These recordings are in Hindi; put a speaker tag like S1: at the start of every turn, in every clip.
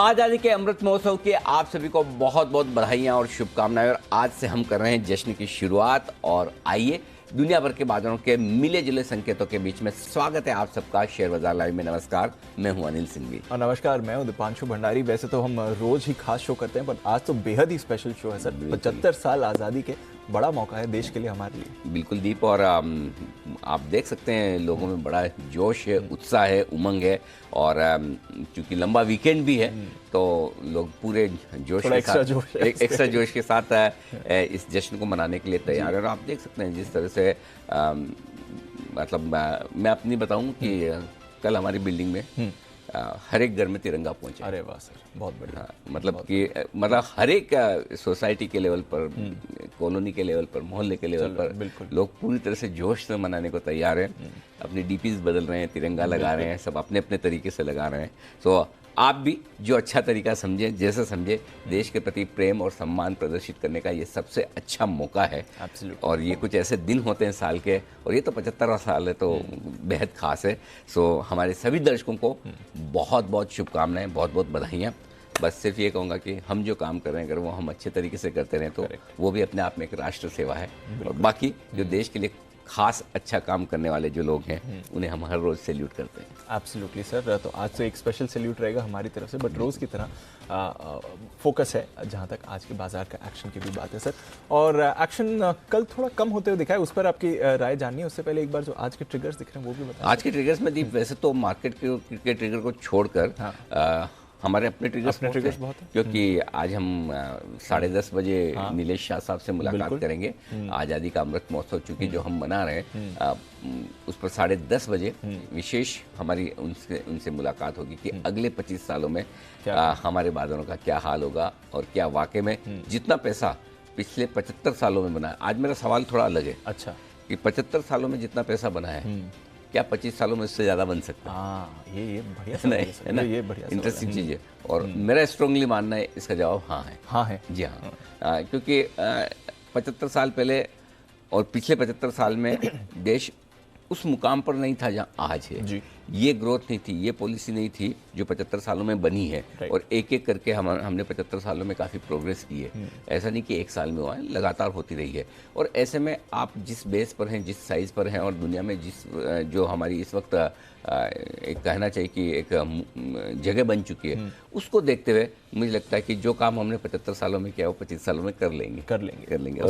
S1: आज़ादी के अमृत महोत्सव की आप सभी को बहुत बहुत बधाइयाँ और शुभकामनाएं। और आज से हम कर रहे हैं जश्न की शुरुआत। और आइए दुनिया भर के बाजारों के मिले जुले संकेतों के बीच में स्वागत है आप सबका शेयर बाजार लाइव में। नमस्कार, मैं हूं अनिल सिंघवी।
S2: और नमस्कार, मैं हूं दीपांशु भंडारी। वैसे तो हम रोज ही खास शो करते हैं, पर आज तो बेहद ही स्पेशल शो है सर। 75 साल आज़ादी के, बड़ा मौका है देश के लिए, हमारे लिए।
S1: बिल्कुल दीप, और आप देख सकते हैं लोगों में बड़ा जोश है, उत्साह है, उमंग है। और चूंकि लंबा वीकेंड भी है तो लोग पूरे जोश के साथ, एक्स्ट्रा जोश के साथ इस जश्न को मनाने के लिए तैयार है। और आप देख सकते हैं जिस तरह से मतलब मैं अपनी बताऊं कि कल हमारी बिल्डिंग में हर एक घर में तिरंगा पहुंचा।
S2: अरे वाह सर, बहुत बढ़िया।
S1: मतलब हर एक सोसाइटी के लेवल पर, कॉलोनी के लेवल पर, मोहल्ले के लेवल पर लोग पूरी तरह से जोश से मनाने को तैयार हैं। अपनी डीपीज बदल रहे हैं, तिरंगा लगा रहे हैं, सब अपने अपने तरीके से लगा रहे हैं। तो आप भी जो अच्छा तरीका समझें, जैसे समझे, देश के प्रति प्रेम और सम्मान प्रदर्शित करने का ये सबसे अच्छा मौका है। और ये कुछ ऐसे दिन होते हैं साल के, और ये तो 75वां साल है तो बेहद खास है। सो हमारे सभी दर्शकों को बहुत बहुत शुभकामनाएं, बहुत बहुत बधाइयाँ। बस सिर्फ ये कहूँगा कि हम जो काम कर रहे हैं अगर वो हम अच्छे तरीके से करते रहें तो वो भी अपने आप में एक राष्ट्र सेवा है। और बाकी जो देश के लिए खास अच्छा काम करने वाले जो लोग हैं उन्हें हम हर रोज सैल्यूट करते हैं।
S2: Absolutely sir. तो आज तो एक स्पेशल सैल्यूट रहेगा हमारी तरफ से, बट रोज की तरह फोकस है जहां तक आज के बाजार का एक्शन की भी बात है सर। और एक्शन कल थोड़ा कम होते हुए दिखा है, उस पर आपकी राय जाननी है। उससे पहले एक बार जो आज के ट्रिगर्स दिख रहे हैं वो भी बताएं।
S1: आज के ट्रिगर्स में दीप वैसे तो मार्केट के ट्रिगर को छोड़कर हमारे अपने ट्रिगर्स बहुत है। क्योंकि आज हम 10:30 बजे नीलेश शाह साहब से मुलाकात करेंगे। आज़ादी का अमृत महोत्सव चूंकि जो हम मना रहे हैं उस पर 10:30 बजे विशेष हमारी उनसे मुलाकात होगी कि अगले 25 सालों में हमारे बाजारों का क्या हाल होगा और क्या वाकई में जितना पैसा पिछले 75 सालों में बना है। आज मेरा सवाल थोड़ा अलग है।
S2: अच्छा,
S1: कि 75 सालों में जितना पैसा बना है क्या 25 सालों में उससे ज़्यादा बन सकता है?
S2: ये बढ़िया
S1: है ना,
S2: ये बढ़िया
S1: इंटरेस्टिंग चीज़ है। और मेरा स्ट्रांगली मानना है इसका जवाब हाँ है।
S2: हाँ है
S1: जी हाँ। क्योंकि 75 साल पहले और पिछले 75 साल में देश उस मुकाम पर नहीं था जहाँ आज है जी। ये ग्रोथ नहीं थी, ये पॉलिसी नहीं थी जो 75 सालों में बनी है। और एक एक करके हमने 75 सालों में काफ़ी प्रोग्रेस की है। ऐसा नहीं कि एक साल में हुआ है, लगातार होती रही है। और ऐसे में आप जिस बेस पर हैं, जिस साइज़ पर हैं, और दुनिया में जो हमारी इस वक्त एक कहना चाहिए कि एक जगह बन चुकी है, उसको देखते हुए मुझे लगता है कि जो काम हमने 75 सालों में किया वो 25 सालों में कर लेंगे
S2: और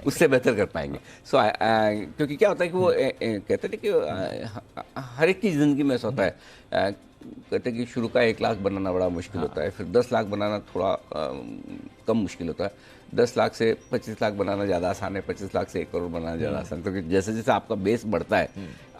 S1: उससे बेहतर कर पाएंगे। सो क्योंकि क्या होता है कि वो कहते हैं कि हर एक की ज़िंदगी में ऐसा होता है। कहते हैं कि शुरू का 1 लाख बनाना बड़ा मुश्किल होता है, फिर 10 लाख बनाना थोड़ा कम मुश्किल होता है, 10 लाख से 25 लाख बनाना ज़्यादा आसान है, 25 लाख से 1 करोड़ बनाना ज़्यादा आसान। क्योंकि जैसे जैसे आपका बेस बढ़ता है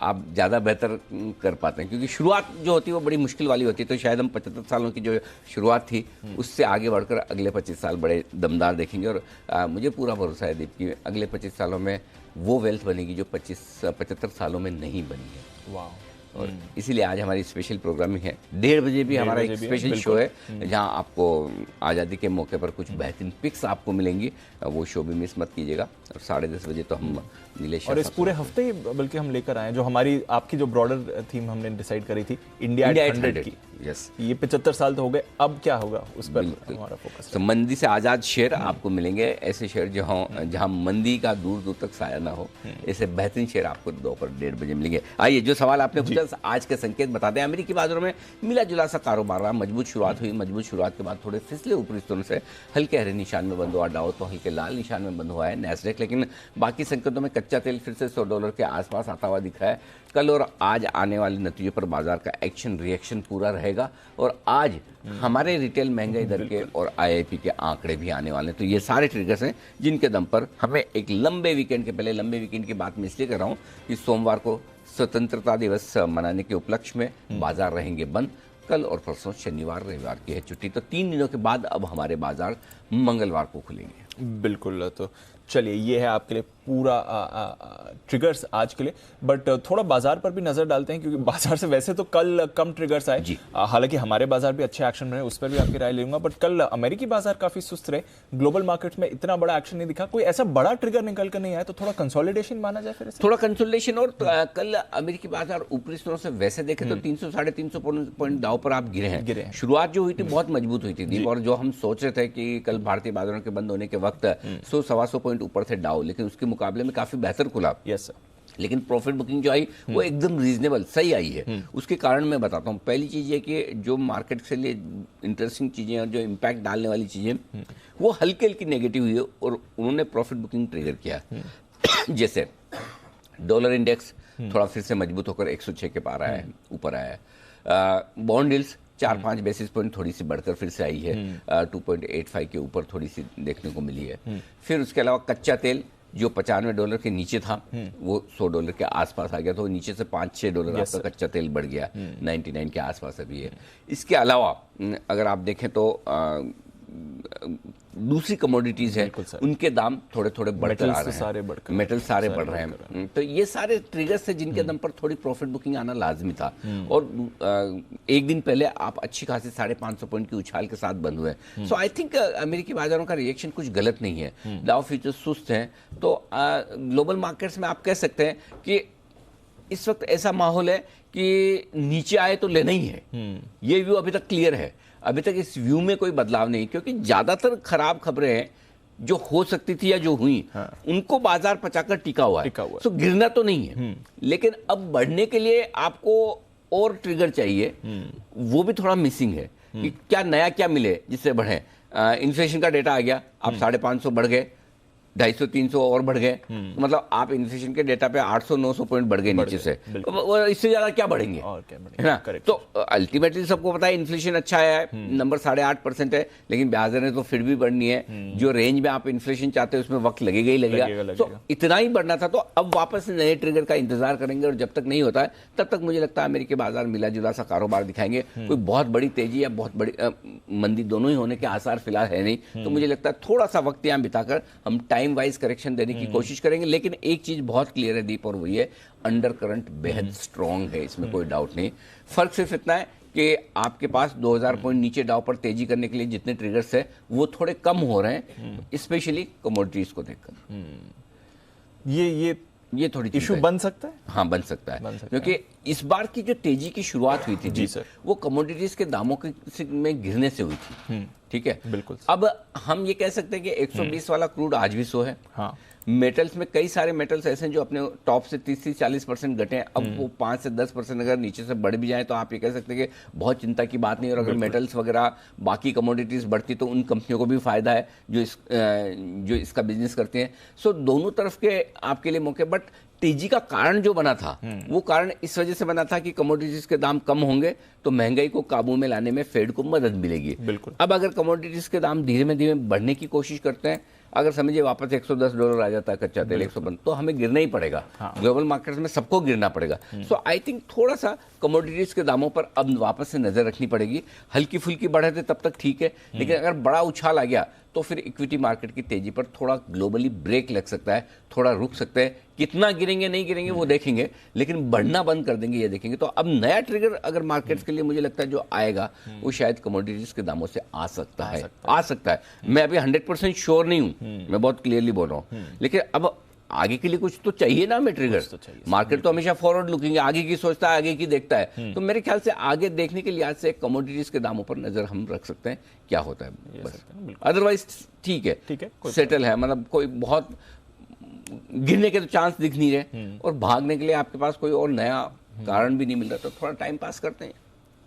S1: आप ज़्यादा बेहतर कर पाते हैं। क्योंकि शुरुआत जो होती है वो बड़ी मुश्किल वाली होती है। तो शायद हम 75 सालों की जो शुरुआत थी उससे आगे बढ़कर अगले 25 साल बड़े दमदार देखेंगे। और मुझे पूरा भरोसा है दीप कि अगले 25 सालों में वो वेल्थ बनेगी जो 75 सालों में नहीं बनी है।
S2: वाह।
S1: और इसीलिए आज हमारी स्पेशल प्रोग्रामिंग है। 1:30 बजे भी हमारा एक स्पेशल शो है जहां आपको आज़ादी के मौके पर कुछ बेहतरीन पिक्स आपको मिलेंगी। वो शो भी मिस मत कीजिएगा। और 10:30 बजे तो हम नीलेश
S2: और इस पूरे हफ्ते ही बल्कि हम लेकर आए जो हमारी आपकी जो ब्रॉडर थीम हमने डिसाइड करी थी, इंडिया 100 की।
S1: यस,
S2: ये 75 साल तो हो गए, अब क्या होगा उस पर हमारा फोकस।
S1: तो मंदी से आज़ाद शेयर आपको मिलेंगे। ऐसे शेयर जहाँ मंदी का दूर दूर तक साया ना हो, ऐसे बेहतरीन शेयर आपको दोपहर 1:30 बजे मिलेंगे। आइए जो सवाल आपने पूछा आज के संकेत बताते हैं। अमेरिकी बाजारों में मिला जुला सा कारोबार रहा। मजबूत शुरुआत हुई, मजबूत शुरुआत के बाद थोड़े फिसले ऊपरी स्तरों से हल्के हरे निशान में बंद हुआ। डाउ तो हल्के लाल निशान में बंद हुआ है। नैस्डैक लेकिन बाकी संकेतों में कच्चा तेल फिर से $100 के आसपास आता हुआ दिख रहा है। कल और आज आने वाले नतीजों पर बाजार का एक्शन रिएक्शन पूरा रहेगा। और आज हमारे रिटेल महंगाई दर के और आईआईपी के आंकड़े भी आने वाले हैं। तो ये सारे ट्रिगर्स हैं जिनके दम पर हमें एक लंबे वीकेंड के पहले, लंबे वीकेंड की बात मैं इसलिए कर रहा हूँ कि सोमवार को स्वतंत्रता दिवस मनाने के उपलक्ष्य में बाजार रहेंगे बंद। कल और परसों शनिवार रविवार की है छुट्टी। तो 3 दिनों के बाद अब हमारे बाजार मंगलवार को खुलेंगे।
S2: बिल्कुल। तो चलिए, ये है आपके लिए पूरा ट्रिगर्स आज के लिए, बट थोड़ा बाजार पर भी नजर डालते हैं क्योंकि बाजार से वैसे तो कल कम ट्रिगर्स आए, हालांकि हमारे बाजार भी अच्छे एक्शन रहे, उस पर भी आपकी राय लूंगा, बट कल अमेरिकी बाजार काफी सुस्त रहे, ग्लोबल मार्केट्स में इतना बड़ा एक्शन नहीं दिखा, कोई ऐसा बड़ा ट्रिगर निकल कर नहीं आया, तो थोड़ा कंसोलिडेशन माना जाए फिर
S1: थोड़ा कंसोलिडेशन। और कल अमेरिकी बाजार ऊपरी स्तरों से वैसे देखे तो 300 साढ़े 300 पॉइंट दाव पर आप गिरे हैं। शुरुआत जो हुई थी बहुत मजबूत हुई थी, और जो हम सोच रहे थे कि कल भारतीय बाजारों के बंद होने के वक्त 100-125 पॉइंट ऊपर थे डाउ, लेकिन उसके मुकाबले में काफी बेहतर खुला।
S2: Yes sir.
S1: लेकिन प्रॉफिट बुकिंग जो आई वो एकदम रीजनेबल सही आई है। उसके कारण मैं बताता हूँ। पहली चीज ये कि जो मार्केट के लिए इंटरेस्टिंग चीजें और जो इम्पैक्ट डालने वाली चीजें वो हल्की हल्की नेगेटिव हुई है और उन्होंने प्रॉफिट बुकिंग ट्रिगर किया। जैसे डॉलर इंडेक्स थोड़ा फिर से मजबूत होकर 106 के पार आया है, ऊपर आया है। बॉन्ड यील्ड्स 4-5 बेसिस पॉइंट थोड़ी सी बढ़कर फिर से आई है, 2.85 के ऊपर थोड़ी सी देखने को मिली है। फिर उसके अलावा कच्चा तेल जो $95 के नीचे था वो $100 के आसपास आ गया, तो नीचे से $5-6 आपका कच्चा तेल बढ़ गया, 99 के आसपास अभी है। इसके अलावा अगर आप देखें तो दूसरी कमोडिटीज है उनके दाम थोड़े थोड़े बढ़कर आ रहे हैं, मेटल सारे बढ़ रहे हैं। तो ये सारे ट्रिगर्स है जिनके दम पर थोड़ी प्रॉफिट बुकिंग आना लाजमी था। और एक दिन पहले आप अच्छी खासी 550 पॉइंट की उछाल के साथ बंद हुए। सो आई थिंक अमेरिकी बाजारों का रिएक्शन कुछ गलत नहीं है। डाउ फ्यूचर्स सुस्त हैं, तो ग्लोबल मार्केट्स में आप कह सकते हैं कि इस वक्त ऐसा माहौल है कि नीचे आए तो लेना ही है। ये व्यू अभी तक क्लियर है। अभी तक इस व्यू में कोई बदलाव नहीं, क्योंकि ज्यादातर खराब खबरें हैं जो हो सकती थी या जो हुई उनको बाजार पचाकर टिका हुआ है। सो गिरना तो नहीं है, लेकिन अब बढ़ने के लिए आपको और ट्रिगर चाहिए, वो भी थोड़ा मिसिंग है कि क्या नया क्या मिले जिससे बढ़े। इन्फ्लेशन का डेटा आ गया, आप 550 बढ़ गए, 250-300 और बढ़ गए, तो मतलब आप इन्फ्लेशन के डेटा पे 800-900 पॉइंट बढ़ गए नीचे से, इससे ज्यादा क्या बढ़ेंगे, है ना। तो अल्टीमेटली सबको पता है इन्फ्लेशन अच्छा है, नंबर 8.5% है, लेकिन ब्याज दरें तो फिर भी बढ़नी है। जो रेंज में आप इन्फ्लेशन चाहते हैं उसमें वक्त लगेगा ही लगेगा। तो इतना ही बढ़ना था, तो अब वापस से नए ट्रिगर का इंतजार करेंगे, और जब तक नहीं होता है तब तक मुझे लगता है अमेरिकी बाजार मिला जुला सा कारोबार दिखाएंगे। कोई बहुत बड़ी तेजी या बहुत बड़ी मंदी दोनों ही होने के आसार फिलहाल है नहीं। तो मुझे लगता है थोड़ा सा वक्त यहाँ बिताकर हम टाइम वाइज करेक्शन देने की कोशिश करेंगे। लेकिन एक चीज बहुत क्लियर है दीप, और वही है अंडर करंट बेहद स्ट्रांग है, इसमें कोई डाउट नहीं। फर्क सिर्फ इतना है कि आपके पास 2000 पॉइंट नीचे डाउ पर तेजी करने के लिए जितने ट्रिगर्स है वो थोड़े कम हो रहे हैं, स्पेशली कमोडिटीज को देखकर। ये थोड़ी
S2: इशू बन सकता है।
S1: हाँ, बन सकता है, क्योंकि इस बार की जो तेजी की शुरुआत हुई थी जी सर, वो कमोडिटीज के दामों में गिरने से हुई थी। ठीक है,
S2: बिल्कुल।
S1: अब हम ये कह सकते हैं कि 120 वाला क्रूड आज भी 100 है।
S2: हाँ।
S1: मेटल्स में कई सारे मेटल्स ऐसे हैं जो अपने टॉप से 30-40% घटे हैं। अब वो 5 से 10% अगर नीचे से बढ़ भी जाए तो आप ये कह सकते हैं कि बहुत चिंता की बात नहीं। और अगर मेटल्स वगैरह बाकी कमोडिटीज बढ़ती तो उन कंपनियों को भी फायदा है जो इसका बिजनेस करती हैं। सो दोनों तरफ के आपके लिए मौके। बट तेजी का कारण जो बना था वो कारण इस वजह से बना था कि कमोडिटीज के दाम कम होंगे तो महंगाई को काबू में लाने में फेड को मदद मिलेगी।
S2: बिल्कुल।
S1: अब अगर कमोडिटीज के दाम धीरे धीरे बढ़ने की कोशिश करते हैं, अगर समझिए वापस $110 आ जाता है कच्चा तेल 115, तो हमें गिरना ही पड़ेगा। ग्लोबल मार्केट्स में सबको गिरना पड़ेगा। सो आई थिंक थोड़ा सा कमोडिटीज के दामों पर अब वापस से नजर रखनी पड़ेगी। हल्की फुल्की बढ़े थे तब तक ठीक है, लेकिन अगर बड़ा उछाल आ गया तो फिर इक्विटी मार्केट की तेजी पर थोड़ा ग्लोबली ब्रेक लग सकता है, थोड़ा रुक सकते हैं। कितना गिरेंगे नहीं गिरेंगे वो देखेंगे, लेकिन बढ़ना बंद कर देंगे ये देखेंगे। तो अब नया ट्रिगर अगर मार्केट्स के लिए मुझे लगता है जो आएगा वो शायद कमोडिटीज के दामों से आ सकता है। मैं अभी 100% श्योर नहीं हूं, मैं बहुत क्लियरली बोल रहा हूं, लेकिन अब आगे के लिए कुछ तो चाहिए ना हमें ट्रिगर। मार्केट तो हमेशा फॉरवर्ड लुकिंग है, आगे की सोचता है, आगे की देखता है। तो मेरे ख्याल से आगे देखने के लिहाज से कमोडिटीज के दामों पर नजर हम रख सकते हैं क्या होता है बस। अदरवाइज ठीक है, सेटल है, मतलब कोई बहुत गिरने के तो चांस दिख नहीं रहे और भागने के लिए आपके पास कोई और नया कारण भी नहीं मिल रहा, तो थोड़ा टाइम पास करते हैं,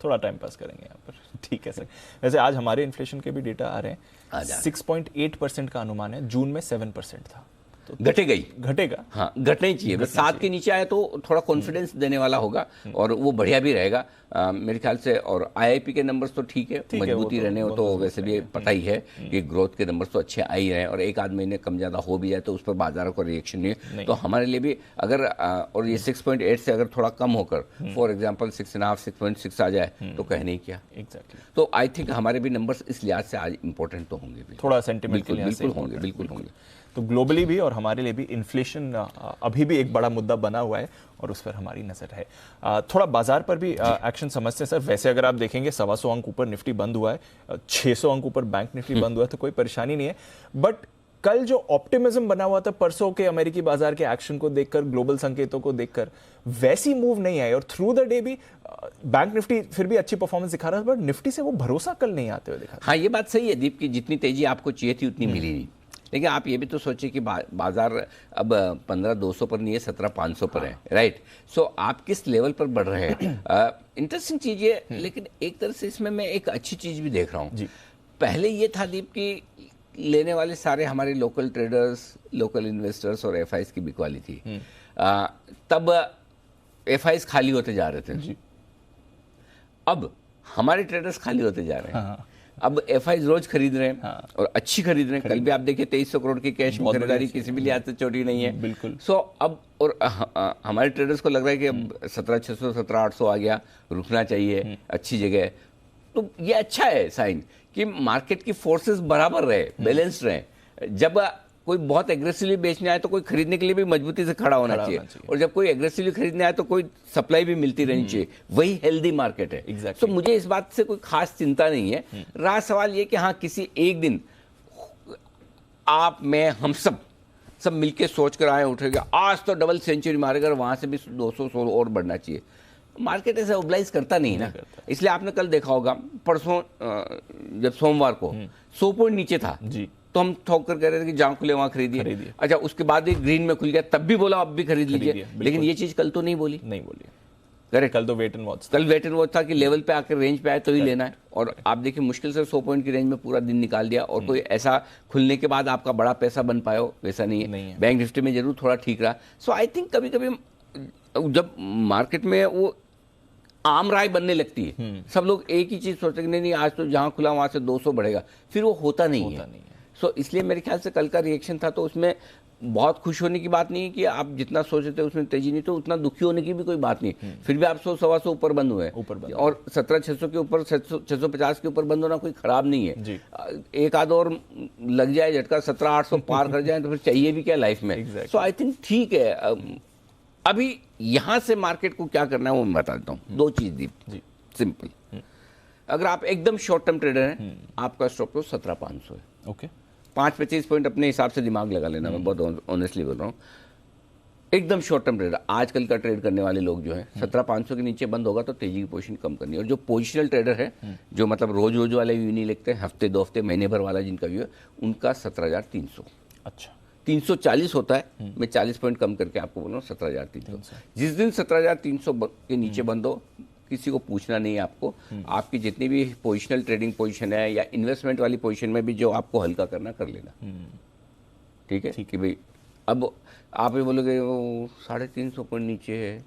S2: थोड़ा टाइम पास करेंगे यहाँ पर। ठीक है सर। वैसे आज हमारे इन्फ्लेशन के भी डेटा आ रहे हैं, 6.8% का अनुमान है, जून में 7% था, तो घटेगा। हाँ,
S1: घटना ही चाहिए, बस 7 के नीचे आए तो थोड़ा कॉन्फिडेंस देने वाला होगा और वो बढ़िया भी रहेगा। मेरे ख्याल से, और आईआईपी के नंबर्स तो ठीक है, मजबूती रहने हो तो वैसे भी पता ही है कि ग्रोथ के नंबर्स तो अच्छे आ ही रहे हैं, और एक आध महीने कम ज़्यादा हो भी जाए तो उस पर बाजार का रिएक्शन नहीं है, तो हमारे लिए भी अगर और ये 6.8 से अगर थोड़ा कम होकर फॉर एग्जाम्पल 6.5 6.6 आ जाए तो कहने क्या।
S2: एग्जैक्टली।
S1: तो आई थिंक हमारे भी नंबर्स इस लिहाज से आज इंपॉर्टेंट तो होंगे भी,
S2: थोड़ा सेंटिमेंट
S1: बिल्कुल होंगे, बिल्कुल होंगे।
S2: तो ग्लोबली भी और हमारे लिए भी इन्फ्लेशन अभी भी एक बड़ा मुद्दा बना हुआ है और उस पर हमारी नजर है। थोड़ा बाजार पर भी एक्शन समझते हैं सर। वैसे अगर आप देखेंगे 125 अंक ऊपर निफ्टी बंद हुआ है, 600 अंक ऊपर बैंक निफ्टी बंद हुआ है, तो कोई परेशानी नहीं है। बट कल जो ऑप्टिमिज्म बना हुआ था परसों के अमेरिकी बाजार के एक्शन को देखकर, ग्लोबल संकेतों को देखकर, वैसी मूव नहीं आई और थ्रू द डे भी बैंक निफ्टी फिर भी अच्छी परफॉर्मेंस दिखा रहा था, बट निफ्टी से वो भरोसा कल नहीं आते हुए दिखा।
S1: हाँ, ये बात सही है दीप की जितनी तेजी आपको चाहिए थी उतनी मिली नहीं, लेकिन आप ये भी तो सोचिए कि बाजार अब 15,200 पर नहीं है, 17,500 पर है, राइट। सो आप किस लेवल पर बढ़ रहे हैं, इंटरेस्टिंग चीज है। लेकिन एक तरह से इसमें मैं एक अच्छी चीज भी देख रहा हूँ। पहले ये था दीप कि लेने वाले सारे हमारे लोकल ट्रेडर्स, लोकल इन्वेस्टर्स और एफआईज की बिकवाली थी। तब एफआईज खाली होते जा रहे थे, अब हमारे ट्रेडर्स खाली होते जा रहे हैं। अब एफआईज रोज खरीद रहे हैं और अच्छी खरीद रहे हैं। कल भी आप देखिए 2300 करोड़ की कैश में खरीदारी किसी भी लिहाज से छोटी नहीं है,
S2: बिल्कुल।
S1: सो अब और हमारे ट्रेडर्स को लग रहा है कि अब 17,600 17,800 आ गया, रुकना चाहिए, अच्छी जगह है। तो ये अच्छा है साइन कि मार्केट की फोर्सेस बराबर रहे, बैलेंस्ड रहे। जब कोई बहुत एग्रेसिवली बेचने आए तो कोई खरीदने के लिए भी मजबूती से खड़ा होना चाहिए, और जब कोई एग्रेसिवली खरीदने आए तो कोई सप्लाई भी मिलती रहनी चाहिए। वही हेल्दी मार्केट है। तो मुझे इस बात से कोई खास चिंता नहीं है। रहा सवाल ये कि हाँ, किसी एक दिन आप, मैं, हम सब मिलके सोच कर आए उठेगा आज तो डबल सेंचुरी मारेगा, वहां से भी 200 और बढ़ना चाहिए। मार्केट ऐसा ओबलाइज करता नहीं ना, इसलिए आपने कल देखा होगा, परसों जब सोमवार को 100 पॉइंट नीचे था जी, तो हम ठोक कर कह रहे थे कि जहां खुले वहां खरीदिए। अच्छा, उसके बाद एक ग्रीन में खुल गया, तब भी बोला अब भी खरीद लीजिए, लेकिन ये चीज कल तो नहीं बोली। करेक्ट,
S2: कल तो वेट एंड वॉच,
S1: कल वेट एंड वॉच था कि लेवल पे आकर रेंज पे आए तो ही लेना है। और आप देखिए मुश्किल से 100 पॉइंट की रेंज में पूरा दिन निकाल दिया, और कोई ऐसा खुलने के बाद आपका बड़ा पैसा बन पाया हो वैसा नहीं है। बैंक निफ्टी में जरूर थोड़ा ठीक रहा। सो आई थिंक कभी कभी जब मार्केट में वो आम राय बनने लगती है, सब लोग एक ही चीज सोचते हैं कि नहीं आज तो जहां खुला वहां से 200 बढ़ेगा, फिर वो होता नहीं है। सो इसलिए मेरे ख्याल से कल का रिएक्शन था, तो उसमें बहुत खुश होने की बात नहीं है कि आप जितना सोचे थे उसमें तेजी नहीं, तो उतना दुखी होने की भी कोई बात नहीं। फिर भी आप 100-125 ऊपर बंद हुए हैं, और 17,600 के ऊपर, 650 के ऊपर बंद होना कोई खराब नहीं है। एक आध और लग जाए झटका, 17,800 पार कर जाए तो फिर चाहिए भी क्या लाइफ में। सो आई थिंक ठीक है। अभी यहां से मार्केट को क्या करना है वो मैं बता देता हूँ। दो चीज दी, सिंपल। अगर आप एकदम शॉर्ट टर्म ट्रेडर हैं, आपका स्टॉप लॉस 17,500 है।
S2: ओके,
S1: 5-25 पॉइंट अपने हिसाब से दिमाग लगा लेना, मैं बहुत ऑनेस्टली बोल रहा हूँ। एकदम शॉर्ट टर्म ट्रेडर, आजकल का ट्रेड करने वाले लोग जो है 17,500 के नीचे बंद होगा तो तेजी की पोजीशन कम करनी है। और जो पोजिशनल ट्रेडर है, जो मतलब रोज रोज वाले व्यू नहीं लिखते, हफ्ते 2 हफ्ते महीने भर वाला जिनका व्यू है, उनका 17,300।
S2: अच्छा,
S1: 340 होता है, मैं 40 पॉइंट कम करके आपको बोल रहा हूँ 17,300। जिस दिन 17,300 के नीचे बंद हो, किसी को पूछना नहीं है आपको। आपकी जितनी भी पोजिशनल ट्रेडिंग पोजीशन है या इन्वेस्टमेंट वाली पोजीशन में भी जो आपको हल्का करना कर लेना, ठीक है कि भाई अब आप ये बोलोगे वो 350 पॉइंट नीचे है,